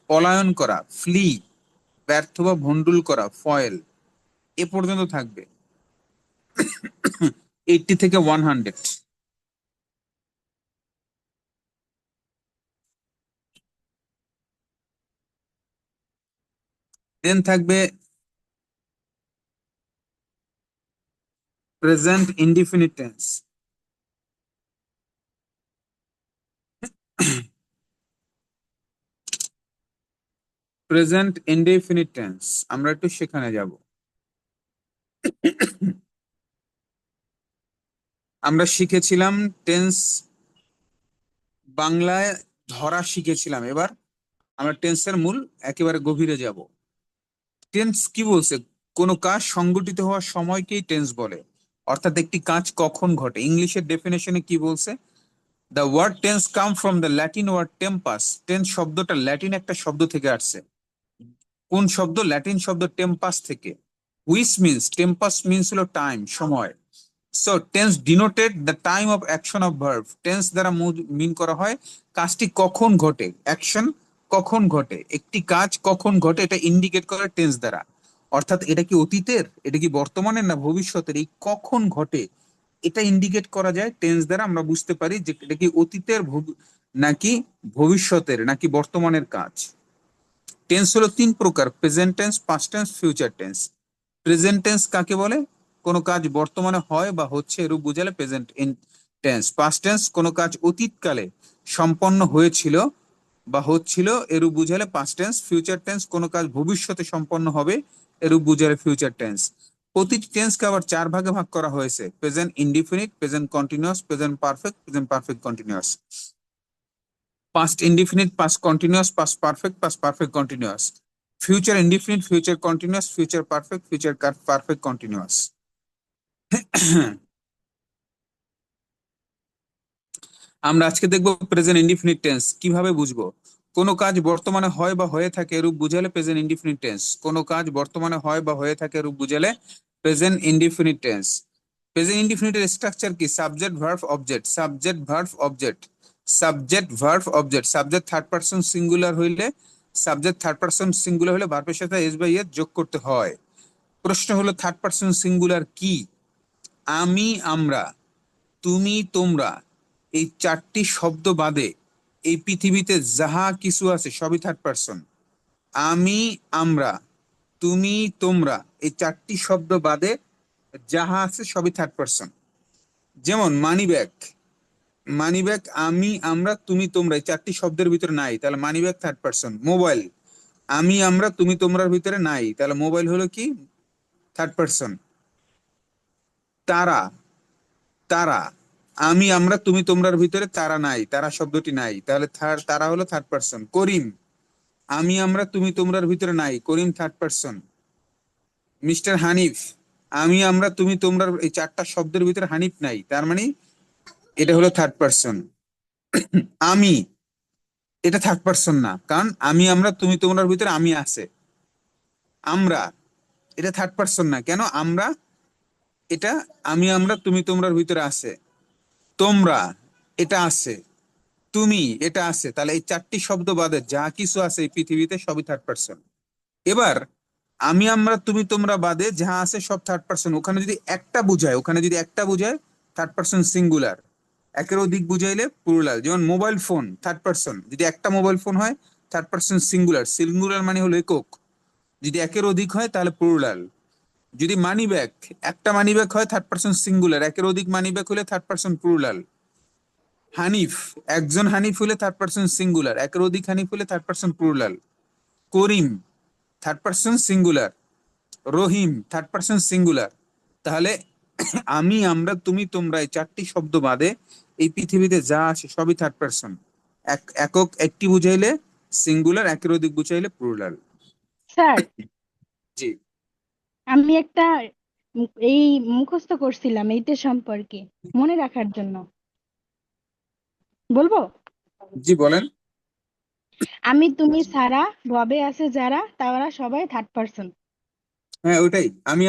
পলায়ন করা, ফ্লি। ব্যর্থ বা ভন্ডুল করা, ফয়েল। এ পর্যন্ত থাকবে 80 থেকে 100। দেন থাকবে present indefinite tense. Present indefinite tense আমরা একটু সেখানে যাব। আমরা শিখেছিলাম টেন্স, বাংলায় ধরা শিখেছিলাম। এবার আমরা টেন্সের মূল একেবারে গভীরে যাব। টেন্স কি বলছে? কোনো কাজ সংগঠিত হওয়ার সময়কেই টেন্স বলে, অর্থাৎ একটি কাজ কখন ঘটে। ইংলিশের ডেফিনেশনে কি বলছে? The word tense come from the Latin word tempus. Tense শব্দটা ল্যাটিন একটা শব্দ থেকে আসছে। কোন শব্দ? ল্যাটিন শব্দ টেম্পাস থেকে। হুইচ মিনস, টেম্পাস মিনস হলো টাইম, সময়। So tense denoted the time of action of verb. Tense দ্বারা মিন করা হয় কাজটি কখন ঘটে, অ্যাকশন কখন ঘটে, একটি কাজ কখন ঘটে, এটা ইন্ডিকেট করে টেন্স দ্বারা। অর্থাৎ এটা কি অতীতের, এটা কি বর্তমানের, না ভবিষ্যতের, এই কখন ঘটে এটা ইন্ডিকেট করা যায় টেন্স দ্বারা। আমরা বুঝতে পারি যে এটা কি অতীতের নাকি ভবিষ্যতের নাকি বর্তমানের কাজ। টেন্স হলো 3 প্রকার: present tense, past tense, future tense. Present tense কাকে বলে? কোনো কাজ বর্তমানে হয় বা হচ্ছে এরূপ বুঝালে প্রেজেন্ট টেন্স। পাস্ট টেন্স কোনো কাজ অতীতকালে সম্পন্ন হয়েছিল বা হচ্ছিল এরূপ বুঝালে পাস্ট টেন্স। ফিউচার টেন্স কোনো কাজ ভবিষ্যতে সম্পন্ন হবে এরূপ বুঝালে ফিউচার টেন্স। প্রতিটি টেন্সকে আবার 4 ভাগে ভাগ করা হয়েছে: present indefinite, present continuous, present perfect, present perfect continuous. Past indefinite, past continuous, past perfect continuous. Future indefinite, future continuous, future perfect, future perfect continuous. আমরা আজকে দেখব প্রেজেন্ট ইনডিফিনিট টেন্স কিভাবে বুঝবো। কোনো কাজ বর্তমানে হয় বা হয়ে থাকে এরূপ বুঝালে প্রেজেন্ট ইনডিফিনিট টেন্স। কোনো কাজ বর্তমানে হয় বা হয়ে থাকে এরূপ বুঝালে প্রেজেন্ট ইনডিফিনিট টেন্স। প্রেজেন্ট ইনডিফিনিটের স্ট্রাকচার কি? Subject verb object, subject verb object, subject verb object. Subject third person singular হইলে, সাবজেক্ট থার্ড পারসন সিঙ্গুলার হলে ভার্বের সাথে এস বাই এস যোগ করতে হয়। প্রশ্ন হলো থার্ড পারসন সিঙ্গুলার কি? আমি, আমরা, তুমি, তোমরা, এই চারটি শব্দ বাদে এই পৃথিবীতে যাহা কিছু আছে সবই থার্ড পারসন। আমি, আমরা, তুমি, তোমরা, এই চারটি শব্দ বাদে যাহা আছে সবই থার্ড পারসন। যেমন মানি ব্যাগ, মানি ব্যাগ আমি, আমরা, তুমি, তোমরা এই চারটি শব্দের ভিতরে নাই, তাহলে money bag third person. Mobile আমি, আমরা, তুমি, তোমরার ভিতরে নাই, তাহলে মোবাইল হলো কি? Third person. তারা, তারা আমি, আমরা, তুমি, তোমরার ভিতরে তারা নাই, তারা শব্দটি নাই, তাহলে তারা হলো থার্ড পারসন। করিম আমি, আমরা, তুমি, তোমরার ভিতরে নাই, করিম থার্ড পারসন। মিস্টার হানিফ আমি, আমরা, তুমি, তোমরার এই চারটা শব্দের ভিতরে হানিফ নাই, তার মানে এটা হলো থার্ড পারসন। আমি, এটা থার্ড পারসন না, কারণ আমি, আমরা, তুমি, তোমরার ভিতরে আমি আছে। আমরা, এটা থার্ড পারসন না, কেন? আমরা, এটা আমি, আমরা, তুমি, তোমরার ভিতরে আছে। তোমরা, এটা আছে। তুমি, এটা আছে। তাহলে এই চারটি শব্দ বাদে যা কিছু আছে এই পৃথিবীতে সবই থার্ড পারসন। এবার আমি, আমরা, তুমি, তোমরা বাদে যা আছে সব থার্ড পারসন। ওখানে যদি একটা বুঝায়, ওখানে যদি একটা বুঝায় থার্ড পারসন সিঙ্গুলার, একের অধিক বুঝাইলে প্লুরাল। যেমন মোবাইল ফোন থার্ড পারসন, যদি একটা মোবাইল ফোন হয় থার্ড পারসন সিঙ্গুলার, সিঙ্গুলার মানে হলো একক। যদি একের অধিক হয় তাহলে প্লুরাল। যদি মানি ব্যাগ, একটা মানি ব্যাগ হয় থার্ড পারসন সিঙ্গুলার, একের অধিক মানি ব্যাগ হলে থার্ড পারসন প্লুরাল। হানিফ, একজন হানিফ হলে থার্ড পারসন সিঙ্গুলার, একের অধিক হানিফ হলে থার্ড পারসন প্লুরাল। করিম থার্ড পারসন সিঙ্গুলার, রহিম থার্ড পারসন সিঙ্গুলার। তাহলে আমি, আমরা, তুমি, তোমরা এই চারটি শব্দ বাদে এই পৃথিবীতে যা আছে সবই থার্ড পারসন। একক একটি বুঝাইলে সিঙ্গুলার, একের অধিক বুঝাইলে প্লুরাল। স্যার, জি আমি একটা এই মুখস্থ করছিলাম এইটা সম্পর্কে মনে রাখার জন্য, বলবো? জি বলেন। আমি, তুমি ছাড়া ভবে আছে যারা, তারা সবাই থার্ড পারসন। হ্যাঁ ওটাই। আমি,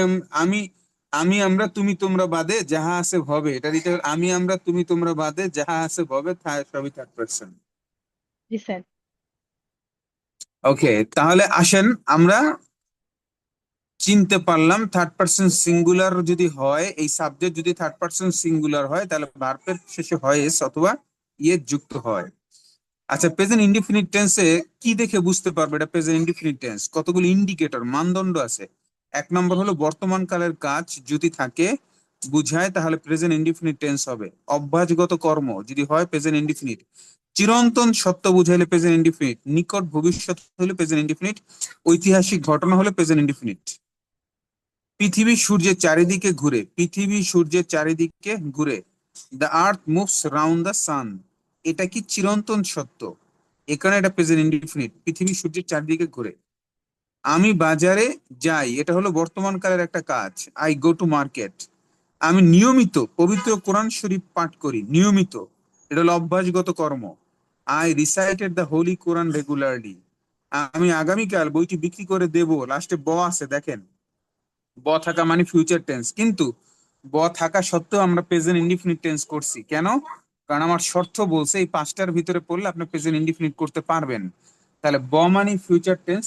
আমি, আমরা, তুমি, তোমরা বাদে যাহা আছে ভবে, এটা দিতে হবে। আমি, আমরা, তুমি, তোমরা বাদে যাহা আছে ভবে সবই থার্ড পারসন। জি স্যার। ওকে, তাহলে আসেন আমরা চিনতে পারলাম থার্ড পারসন সিঙ্গুলার যদি হয়, এই সাবজেক্ট যদি থার্ড পারসন সিঙ্গুলার হয় তাহলে ভার্বের শেষে হয় এস অথবা ইয়ে যুক্ত হয়। আচ্ছা, প্রেজেন্ট ইনডিফিনিট টেন্সে কি দেখে বুঝতে পারবে এটা প্রেজেন্ট ইনডিফিনিট টেন্স? কতগুলো ইন্ডিকেটর, মানদণ্ড আছে। এক নম্বর হলো বর্তমান কালের কাজ যদি থাকে বুঝায় তাহলে প্রেজেন্ট ইনডিফিনিট টেন্স হবে। অভ্যাসগত কর্ম যদি হয় প্রেজেন্ট ইনডিফিনিট। চিরন্তন সত্য বুঝাইলে প্রেজেন্ট ইনডিফিনিট। নিকট ভবিষ্যৎ হলে প্রেজেন্ট ইনডিফিনিট। ঐতিহাসিক ঘটনা হলে প্রেজেন্ট ইনডিফিনিট। পৃথিবী সূর্যের চারিদিকে ঘুরে, পৃথিবী সূর্যের চারিদিকে ঘুরে। The earth moves round the sun, এটা কি চিরন্তন সত্য? এখানে এটা প্রেজেন্ট ইনডিফিনিট, পৃথিবী সূর্যের চারিদিকে ঘুরে। আমি বাজারে যাই, এটা হলো বর্তমান কালের একটা কাজ। I go to market. আমি নিয়মিত পবিত্র কোরআন শরীফ পাঠ করি, নিয়মিত, এটা হলো অভ্যাসগত কর্ম। I recited the Holi Quran regularly. আমি আগামীকাল বইটি বিক্রি করে দেব, লাস্টে ব আছে দেখেন। ব থাকা মানে ফিউচার টেন্স, কিন্তু ব থাকা সত্ত্বেও আমরা প্রেজেন্ট ইনডিফিনিট টেন্স করছি কেন? কারণ আমার শর্ত বলছে এই পাঁচটার ভিতরে পড়লে আপনি প্রেজেন্ট ইনডিফিনিট করতে পারবেন। তাহলে ব মানে ফিউচার টেন্স,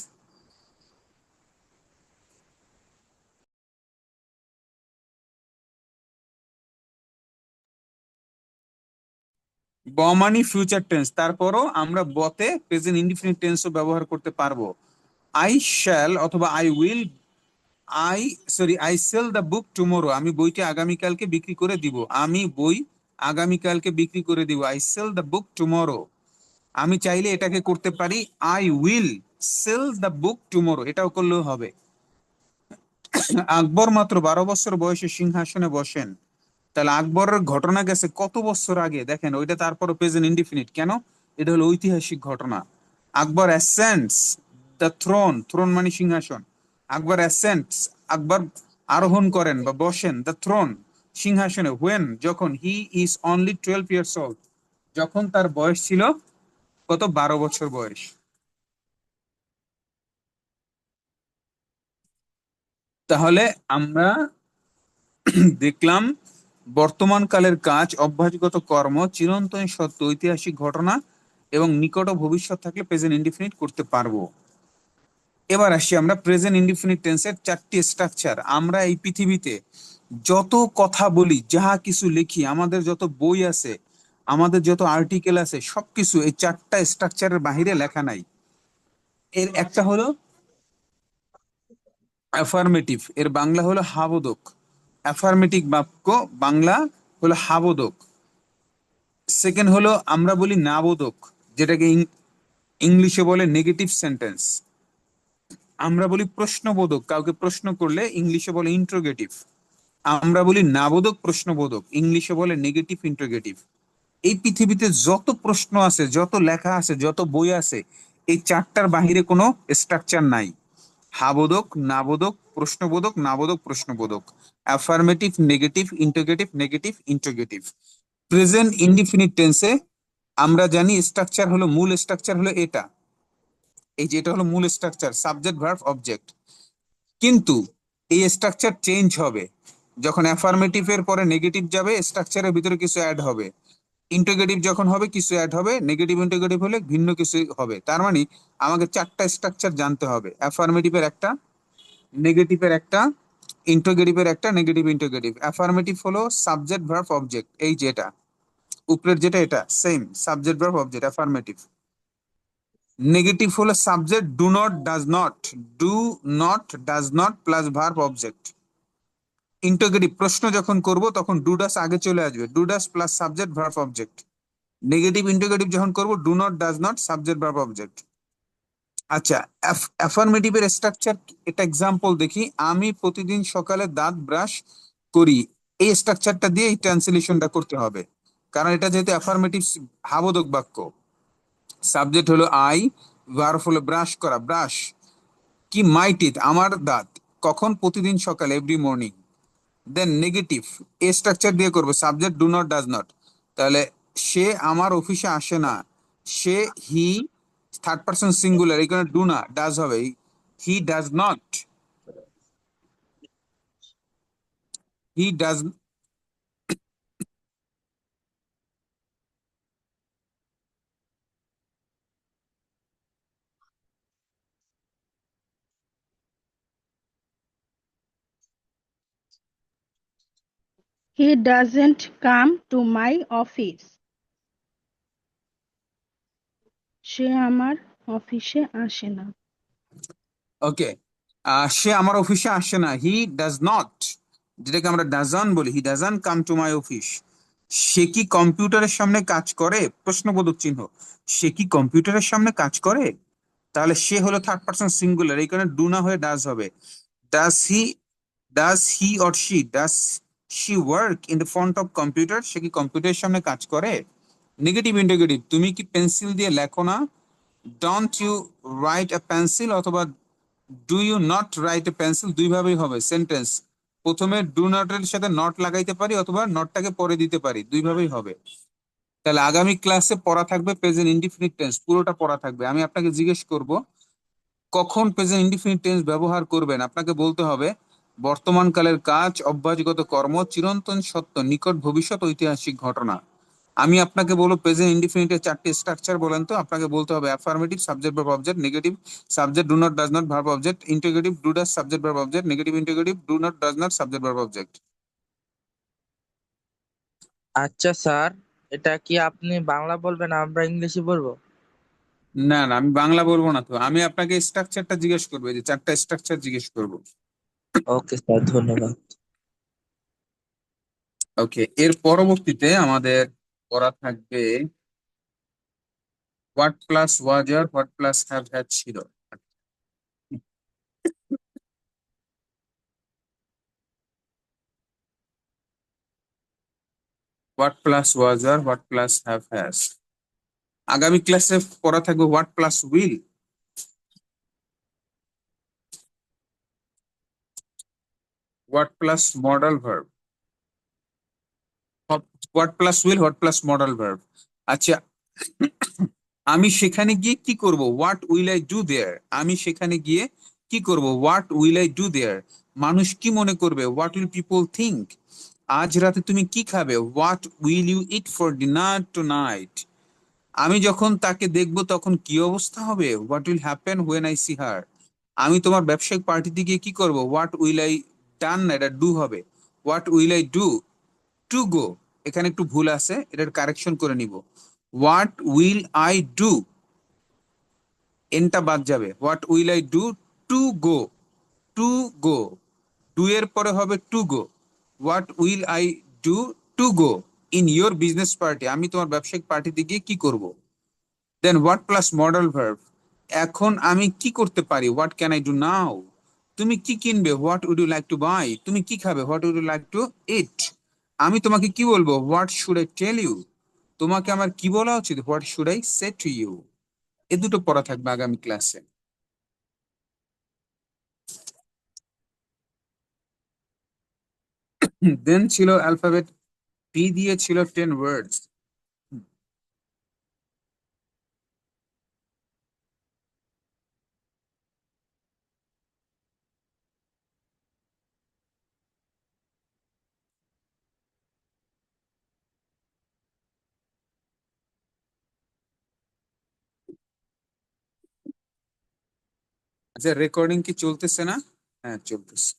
ব মানে ফিউচার টেন্স, তারপরও আমরা বতে প্রেজেন্ট ইনডিফিনিট টেন্সও ব্যবহার করতে পারবো। আই শ্যাল অথবা I will, I sell the book tomorrow, আমি বইটি আগামীকালকে বিক্রি করে দিব। আমি বই আগামীকালকে বিক্রি করে দিব, I sell the book tomorrow. আমি চাইলে এটাকে করতে পারি, I will sell the book tomorrow, এটাও করলেও হবে। আকবর মাত্র 12 বছর বয়সে সিংহাসনে বসেন, তাহলে আকবরের ঘটনা গেছে কত বছর আগে দেখেন, ওইটা তারপরে প্রেজেন্ট ইনডিফিনিট কেন? এটা হলো ঐতিহাসিক ঘটনা। আকবর অ্যাসেন্টস দ্য থ্রোন, থ্রোন মানে সিংহাসন। আকবর অ্যাসেন্টস, আকবর আরোহণ করেন বা বসেন, দ্য থ্রোন সিংহাসনে, হোয়েন যখন, he is only 12 years old, যখন তার বয়স ছিল কত? 12 বছর বয়স। তাহলে আমরা দেখলাম বর্তমান কালের কাজ, অভ্যাসগত কর্ম, চিরন্তন সত্য, ঐতিহাসিক ঘটনা এবং নিকট ও ভবিষ্যৎ থাকলে প্রেজেন্ট ইনডিফিনিট করতে পারবো। এবার আসি আমরা প্রেজেন্ট ইনডিফিনিট টেন্সের 4টি স্ট্রাকচার। আমরা এই পৃথিবীতে যত কথা বলি, যাহা কিছু লিখি, আমাদের যত বই আছে, আমাদের যত আর্টিকেল আছে, সবকিছু এই 4টা স্ট্রাকচারের বাহিরে লেখা নাই। এর একটা হলো অ্যাফার্মেটিভ, এর বাংলা হলো হাবোধক। অ্যাফার্মেটিভ বাক্য বাংলা হলো হাবোধক। সেকেন্ড হলো আমরা বলি নাবোধক, যেটাকে ইংলিশে বলে নেগেটিভ সেন্টেন্স। আমরা বলি প্রশ্নবোধক, কাউকে প্রশ্ন করলে ইংলিশে বলে ইন্ট্রোগেটিভ। আমরা বলি নাবোধক প্রশ্নবোধক, ইংলিশে বলে নেগেটিভ ইন্ট্রোগেটিভ। এই পৃথিবীতে যত প্রশ্ন আছে, যত লেখা আছে, যত বই আছে, এই 4টার বাহিরে কোনো স্ট্রাকচার নাই। হাবোধক, নাবোধক, প্রশ্নবোধক, নাবোধক, প্রশ্নবোধক। Affirmative, negative, interrogative, negative, interrogative. Present indefinite টেন্সে আমরা জানি স্ট্রাকচার হলো, মূল স্ট্রাকচার হলো এটা, এই যে এটা হলো মূল স্ট্রাকচার, সাবজেক্ট ভার্ব অবজেক্ট। কিন্তু এই স্ট্রাকচার চেঞ্জ হবে যখন অ্যাফার্মেটিভ এর পরে নেগেটিভ যাবে, স্ট্রাকচারের ভিতরে কিছু অ্যাড হবে। ইন্টিগ্রেটিভ যখন হবে কিছু অ্যাড হবে, নেগেটিভ ইন্টিগ্রেটিভ হলে ভিন্ন কিছু হবে। তার মানে আমাকে 4টা স্ট্রাকচার জানতে হবে, অ্যাফার্মেটিভের একটা, নেগেটিভের একটা, ইন্টিগ্রেটিভের একটা, নেগেটিভ ইন্টিগ্রেটিভ। অ্যাফার্মেটিভ হলো সাবজেক্ট ভার্ব অবজেক্ট, এই যেটা উপরের যেটা, এটা same subject verb object affirmative. Negative হলো subject do not, does not, do not, does not plus verb object. Integrative প্রশ্ন যখন করব তখন ডু ডাস আগে চলে আসবে, do does plus subject verb object. Negative integrative যখন করব do not, does not, subject verb object. আচ্ছা, অ্যাফার্মেটিভের স্ট্রাকচার একটা এক্সাম্পল দেখি। আমি প্রতিদিন সকালে দাঁত ব্রাশ করি, এই স্ট্রাকচারটা দিয়ে এই ট্রান্সলেশনটা করতে হবে, কারণ এটা যেহেতু অ্যাফার্মেটিভ হাবোধক বাক্য। সাবজেক্ট হলো আই, ভার্ব হলো ব্রাশ করা, ব্রাশ। কি মাই টিথ, আমার দাঁত, কখন, প্রতিদিন সকালে, এভরি মর্নিং। দেন নেগেটিভ এ স্ট্রাকচার দিয়ে করবো, subject do not, does not. তাহলে সে আমার অফিসে আসে না, সে, হি, থার্ড পারসন সিঙ্গুলার, এখানে ডু না, ডাজ হবে, he does not, he does, He doesn't come to my office. সে আমার অফিসে আসে না। ওকে। সে আমার অফিসে আসে না, হি ডাজ নট, যেটাকে আমরা ডাজন বলি, he doesn't come to my office. সে কি কম্পিউটারের সামনে কাজ করে, প্রশ্নবোধক চিহ্ন, সে কি কম্পিউটারের সামনে কাজ করে। তাহলে সে হলো থার্ড পারসন সিঙ্গুলার, এই কারণে ডু না হয়ে ডাজ হবে। Does he, or she, does she work in the front of computer, সে কি কম্পিউটারের সামনে কাজ করে। নেগেটিভ ইন্টিগ্রেটিভ, তুমি কি পেন্সিল দিয়ে লেখো না, don't you write a pencil, অথবা do you not write a pencil, দুইভাবেই হবে সেন্টেন্স। প্রথমে ডু নট এর সাথে নট লাগাইতে পারি, অথবা নটটাকে পরে দিতে পারি, দুইভাবেই হবে। তাহলে আগামী ক্লাসে পড়া থাকবে প্রেজেন্ট ইনডিফিনিট টেন্স, পুরোটা পড়া থাকবে। আমি আপনাকে জিজ্ঞেস করব কখন প্রেজেন্ট ইনডিফিনিট টেন্স ব্যবহার করবেন, আপনাকে বলতে হবে বর্তমান কালের কাজ, অভ্যাসগত কর্ম, চিরন্তন সত্য, নিকট ভবিষ্যৎ, ঐতিহাসিক ঘটনা। আমি আপনাকে বলবো প্রেজেন্ট ইনডিফিনিটের 4টি স্ট্রাকচার বলেন তো। আপনাকে বলতে হবে affirmative, subject verb object, negative subject do not, does not, verb object, interrogative do does, subject verb object, negative interrogative do not, does not, subject verb object. আচ্ছা স্যার, এটা কি আপনি বাংলা বলবেন, আমরা ইংলিশে বলবো? না না, আমি বাংলা বলবো না তো, আমি আপনাকে স্ট্রাকচারটা জিজ্ঞেস করবো, এই যে 4টা স্ট্রাকচার জিজ্ঞেস করবো। ওকে স্যার, ধন্যবাদ। ওকে, এর পরবর্তীতে আমাদের পড়া থাকবে হোয়াট প্লাস ওয়াজ আর হোয়াট প্লাস হ্যাভ হ্যাড ছিল। হোয়াট প্লাস ওয়াজ আর হোয়াট প্লাস হ্যাভ হ্যাজ। আগামী ক্লাসে পড়া থাকবে what plus will, what plus modal verb, what plus will, what plus modal verb. আচ্ছা, আমি সেখানে গিয়ে কি করব, what will I do there. আমি সেখানে গিয়ে কি করব, what will I do there. মানুষ কি মনে করবে, হোয়াট উইল পিপল থিঙ্ক। আজ রাতে তুমি কি খাবে? What will you eat for dinner tonight? আমি যখন তাকে দেখব তখন কি অবস্থা হবে? What will happen when I see her? আমি তোমার ব্যবসায়িক পার্টিতে গিয়ে কি করব? হোয়াট উইল আই ডান, এটা ডু হবে। What will I do to go, এখানে একটু ভুল আছে, এটার কারেকশন করে নিব। হোয়াট উইল আই ডু, এনটা বাদ যাবে। What will I do to go, to go, do এর পরে হবে to go. What will I do to go in your business party? আমি তোমার ব্যবসায়িক পার্টিতে গিয়ে কি করব? দেন হোয়াট প্লাস মডেল ভার্ব, এখন আমি কি করতে পারি? What can I do now? তুমি কি কিনবে? What would you like to buy? তুমি কি খাবে? What would you like to eat? আমি তোমাকে কি বলবো? What should I tell you? তোমাকে আমার কি বলা উচিত? What should I say to you? এ দুটো পড়া থাকবে আগামী ক্লাসে। দেন ছিল অ্যালফাবেট পি দিয়ে ছিল 10 ওয়ার্ডস। আচ্ছা, রেকর্ডিং কি চলতেছে না? হ্যাঁ, চলতেছে।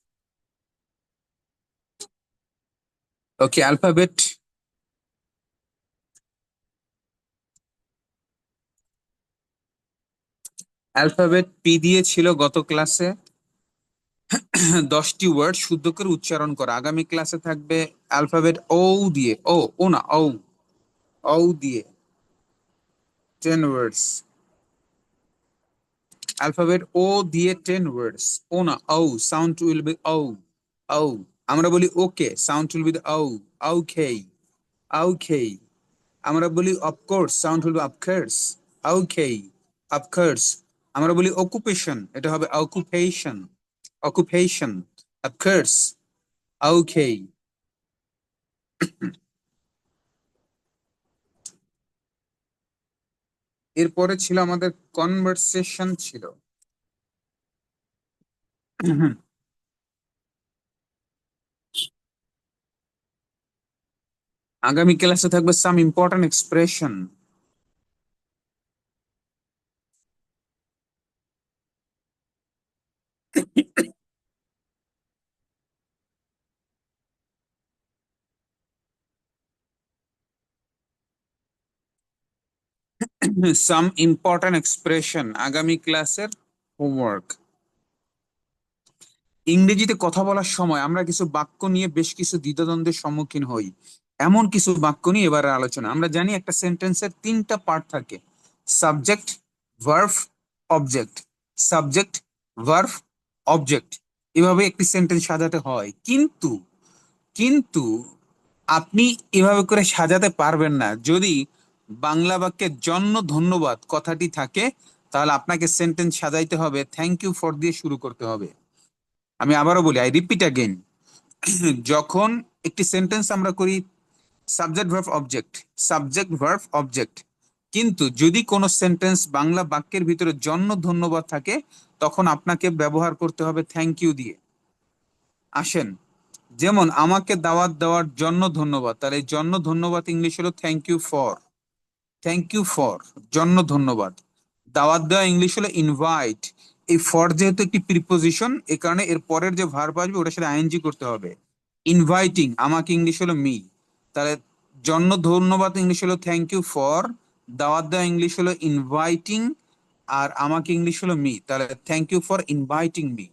ওকে, অ্যালফাবেট পি দিয়ে ছিল গত ক্লাসে 10টি ওয়ার্ড শুদ্ধ করে উচ্চারণ করা। আগামী ক্লাসে থাকবে অ্যালফাবেট ও দিয়ে, ও না, ও দিয়ে 10 ওয়ার্ডস। অ্যালফাবেট ও দিয়ে 10 ওয়ার্ডস। ও না, ও, সাউন্ড উইল বি ও। আমরা বলি ওকে, সাউন্ড উইল বি ও। ওকে, ওকে। আমরা বলি of course, sound will be of course. Okay, of course. আমরা বলি অকুপেশন, এটা হবে অকুপেশন, অকুপেশন। অফকোর্স, ওকে। এরপরে ছিল আমাদের কনভারসেশন ছিল। আগামী ক্লাসে থাকবে some important expression. Some important expression আগামী ক্লাসের হোমওয়ার্ক। ইংরেজিতে কথা বলার সময় আমরা কিছু বাক্য নিয়ে বেশ কিছু দ্বিধাদ্বন্দ্বের সম্মুখীন হই। এমন কিছু বাক্য নিয়ে এবারে আলোচনা। আমরা জানি একটা সেন্টেন্সের 3টা পার্ট থাকে, subject, verb, object. Subject, verb, object, এভাবে একটি সেন্টেন্স সাজাতে হয়। কিন্তু কিন্তু আপনি এভাবে করে সাজাতে পারবেন না যদি বাংলা বাক্যের জন্য ধন্যবাদ কথাটি থাকে। তাহলে আপনাকে সেন্টেন্স সাজাইতে হবে থ্যাংক ইউ ফর দিয়ে শুরু করতে হবে। আমি আবারও বলি, আই রিপিট অ্যাগেন, যখন একটি সেন্টেন্স আমরা করি subject verb object, subject verb object, কিন্তু যদি কোনো সেন্টেন্স বাংলা বাক্যের ভিতরে জন্য ধন্যবাদ থাকে তখন আপনাকে ব্যবহার করতে হবে থ্যাংক ইউ দিয়ে। আসেন, যেমন আমাকে দাওয়াত দেওয়ার জন্য ধন্যবাদ, তাহলে এই জন্য ধন্যবাদ ইংলিশ হলো thank you for. Thank you for, জন্য ধন্যবাদ। দাওয়াত দেওয়া ইংলিশ হলো ইনভাইট। এই ফর যেহেতু একটি প্রিপোজিশন, এ কারণে এর পরের যে ভার্ব আসবে ওটার সাথে আইএনজি করতে হবে। ইনভাইটিং, আমাকে ইংলিশ হলো মি। তাহলে জন্য ধন্যবাদ ইংলিশ হলো থ্যাংক ইউ ফর, দাওয়াত দেওয়া ইংলিশ হলো ইনভাইটিং, আর আমাকে ইংলিশ হলো মি। তাহলে thank you for inviting me.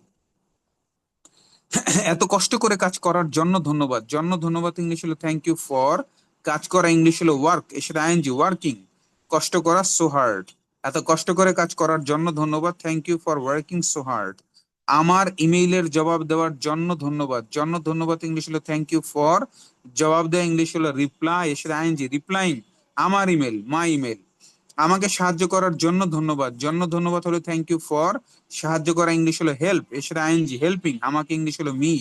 এত কষ্ট করে কাজ করার জন্য ধন্যবাদ, জন্য ধন্যবাদ ইংলিশ হলো থ্যাংক ইউ ফর। কাজ করা ইংলিশ হলো ওয়ার্ক, এর সাথে আইএনজি, ওয়ার্কিং। কষ্ট করা সো হার্ড, এত কষ্ট করে কাজ করার জন্য ধন্যবাদ, thank you for working so hard. আমার ইমেইলের জবাব দেওয়ার জন্য ধন্যবাদ, জন্য ধন্যবাদ ইংলিশ হলো থ্যাংক ইউ ফর, জবাব দেওয়া ইংলিশ হলো রিপ্লাই, এর সাথে আইএনজি, রিপ্লাইং আমার ইমেল, মাই ইমেল। আমাকে সাহায্য করার জন্য ধন্যবাদ, জন্য ধন্যবাদ হলো থ্যাংক ইউ ফর, সাহায্য করা ইংলিশ হলো হেল্প, এর সাথে আইএনজি, হেল্পিং, আমাকে ইংলিশ হলো মি।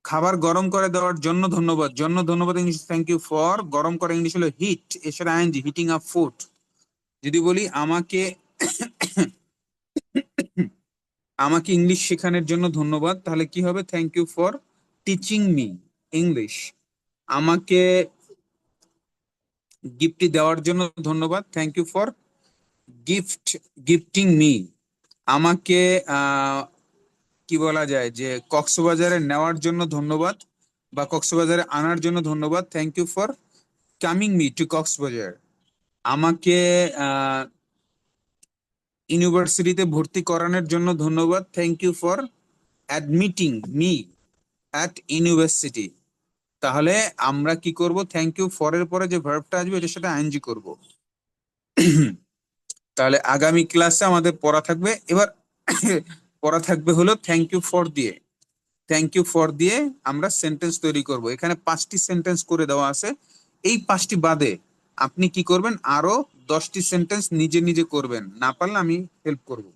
খাবার গরম করে দেওয়ার জন্য ধন্যবাদ, জন্য ধন্যবাদ ইংলিশ থ্যাংক ইউ ফর, গরম করা ইংলিশ হলো হিট, এর সাথে আইএনজি, হিটিং আপ ফুড। যদি বলি আমাকে আমাকে ইংলিশ শেখানোর জন্য ধন্যবাদ, তাহলে কি হবে? Thank you for teaching me. English. আমাকে গিফটটি দেওয়ার জন্য ধন্যবাদ, thank you for gifting me. আমাকে কি বলা যায় যে কক্সবাজারে নেওয়ার জন্য ধন্যবাদ বা কক্সবাজারে আনার জন্য ধন্যবাদ, thank you for coming me to Cox's Bazar. আমাকে ইউনিভার্সিটিতে ভর্তি করানোর জন্য ধন্যবাদ, thank you for admitting me at university. তাহলে আমরা কি করব, থ্যাংক ইউ ফর এর পরে যে ভার্বটা আসবে এটার সাথে আইএনজি করব। তাহলে আগামী ক্লাসে আমাদের পড়া থাকবে, এবার পড়া থাকবে হলো থ্যাংক ইউ ফর দিয়ে। থ্যাংক ইউ ফর দিয়ে আমরা সেন্টেন্স তৈরি করব। এখানে 5টি সেন্টেন্স করে দেওয়া আছে, এই 5টি বাদে আপনি কি করবেন, আরো 10টি সেন্টেন্স নিজে নিজে করবেন, না পারলে আমি হেল্প করব,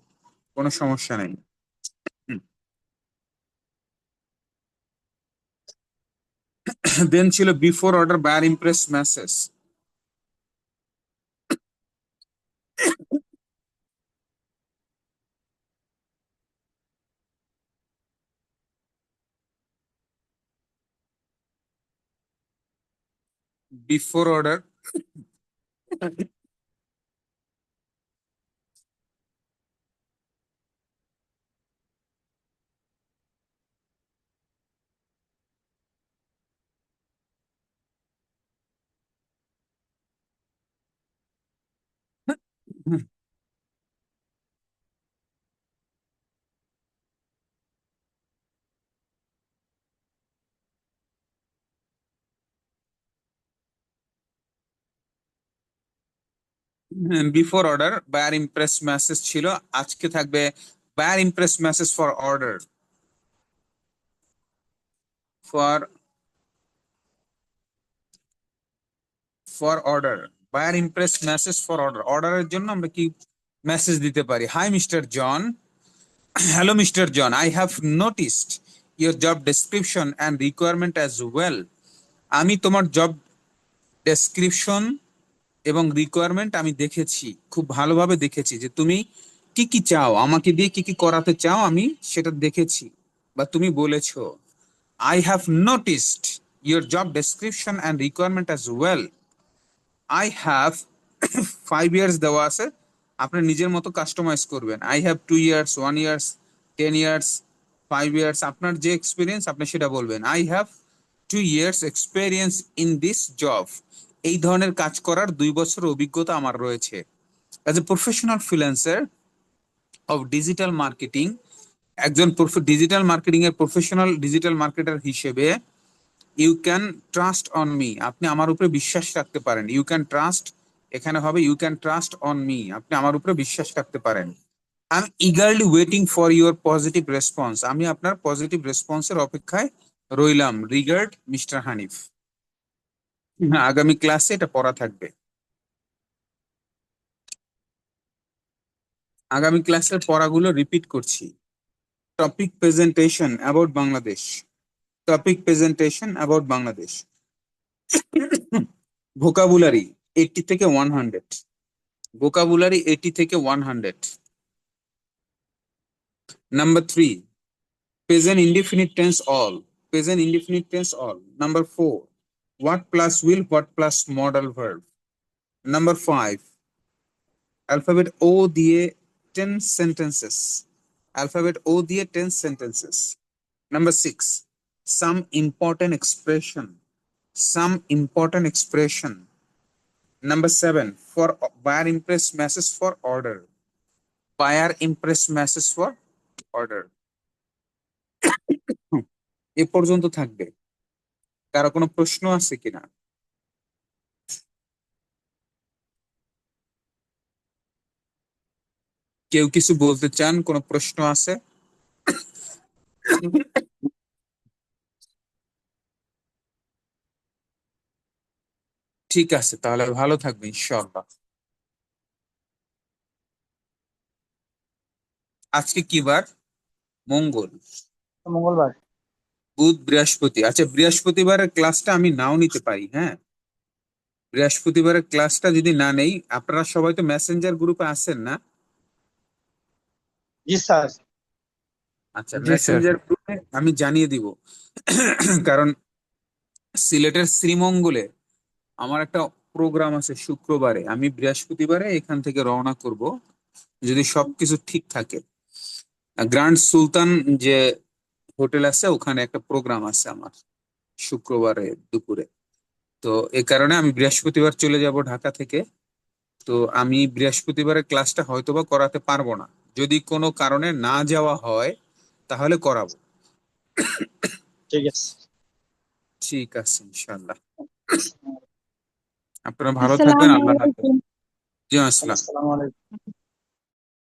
কোনো সমস্যা নেই। দেন ছিল before order buyer impress message. Before order before order buyer impress message ছিল, আজকে থাকবে buyer impress message for order. For order, buyer impress message for order, অর্ডারের জন্য আমরা কি মেসেজ দিতে পারি। Hi mister John, hello mister John, I have noticed your job description and requirement as well. আমি তোমার জব ডেসক্রিপশন এবং requirement আমি দেখেছি, খুব ভালোভাবে দেখেছি যে তুমি কি কি চাও, আমাকে দিয়ে কি কি করাতে চাও, আমি সেটা দেখেছি বা তুমি বলেছো। I have noticed your job description and requirement as well. I have 5 years দেওয়া আছে, আপনি নিজের মতো কাস্টমাইজ করবেন। I have 2 years, 1 years, 10 years, 5 years, আপনার যে এক্সপিরিয়েন্স আপনি সেটা বলবেন। I have 2 years experience in this job, এই ধরনের কাজ করার 2 বছর অভিজ্ঞতা আমার রয়েছে। As a professional freelancer of digital marketing, একজন ডিজিটাল মার্কেটিং এর প্রফেশনাল ডিজিটাল মার্কেটার হিসেবে you can trust on me, আপনি আমার উপরে বিশ্বাস রাখতে পারেন। ইউ ক্যান ট্রাস্ট, এখানে হবে you can trust on me, আপনি আমার উপরে বিশ্বাস রাখতে পারেন। I am eagerly waiting for your positive response, আমি আপনার পজিটিভ রেসপন্সের অপেক্ষায় রইলাম। Regard mister Hanif. হ্যাঁ, আগামী ক্লাসে এটা পড়া থাকবে। আগামী ক্লাসের পড়াগুলো রিপিট করছি। Topic presentation about Bangladesh, topic presentation about Bangladesh. Vocabulary 80 থেকে 100, vocabulary 80 থেকে 100. Number 3, present indefinite tense all, present indefinite tense all. Number 4, what plus will, what plus modal verb. Number 5, alphabet O দিয়ে 10 sentences, alphabet O দিয়ে 10 sentences. Number 6, some important expression, some important expression. Number 7, for buyer impress message for order, buyer impress message for order. এ পর্যন্ত থাকবে। কারো কোনো প্রশ্ন আছে কিনা? কেউ কিছু বলতে চান, কোনো প্রশ্ন আছে? ঠিক আছে, তাহলে ভালো থাকবে ইনশাআল্লাহ। আজকে কি বার? মঙ্গল, মঙ্গলবার। বুধ, বৃহস্পতি। আচ্ছা, বৃহস্পতিবারের ক্লাসটা আমি নাও নিতে পারি, হ্যাঁ? বৃহস্পতিবারের ক্লাসটা যদি না নেই, আপনারা সবাই তো মেসেঞ্জার গ্রুপে আছেন না? জি স্যার। আচ্ছা, জি স্যার। মেসেঞ্জার গ্রুপে আমি জানিয়ে দিব, কারণ সিলেটের শ্রীমঙ্গলে আমার একটা প্রোগ্রাম আছে শুক্রবারে, আমি বৃহস্পতিবারে এখান থেকে রওনা করব যদি সবকিছু ঠিক থাকে। গ্র্যান্ড সুলতান যে হোটেল আছে ওখানে একটা প্রোগ্রাম আছে আমার শুক্রবারে দুপুরে। তো এই কারণে আমি বৃহস্পতিবার চলে যাব ঢাকা থেকে। তো আমি বৃহস্পতিবারে ক্লাসটা হয়তোবা করাতে পারবো না, যদি কোনো কারণে না যাওয়া হয় তাহলে করাবো। ঠিক আছে। ঠিক আছে ইনশাল্লাহ। আপনারা ভালো থাকবেন, আসসালামু আল্লাহ হাফেজ। আলাইকুম। জি আসসালাম। আসসালামু আলাইকুম।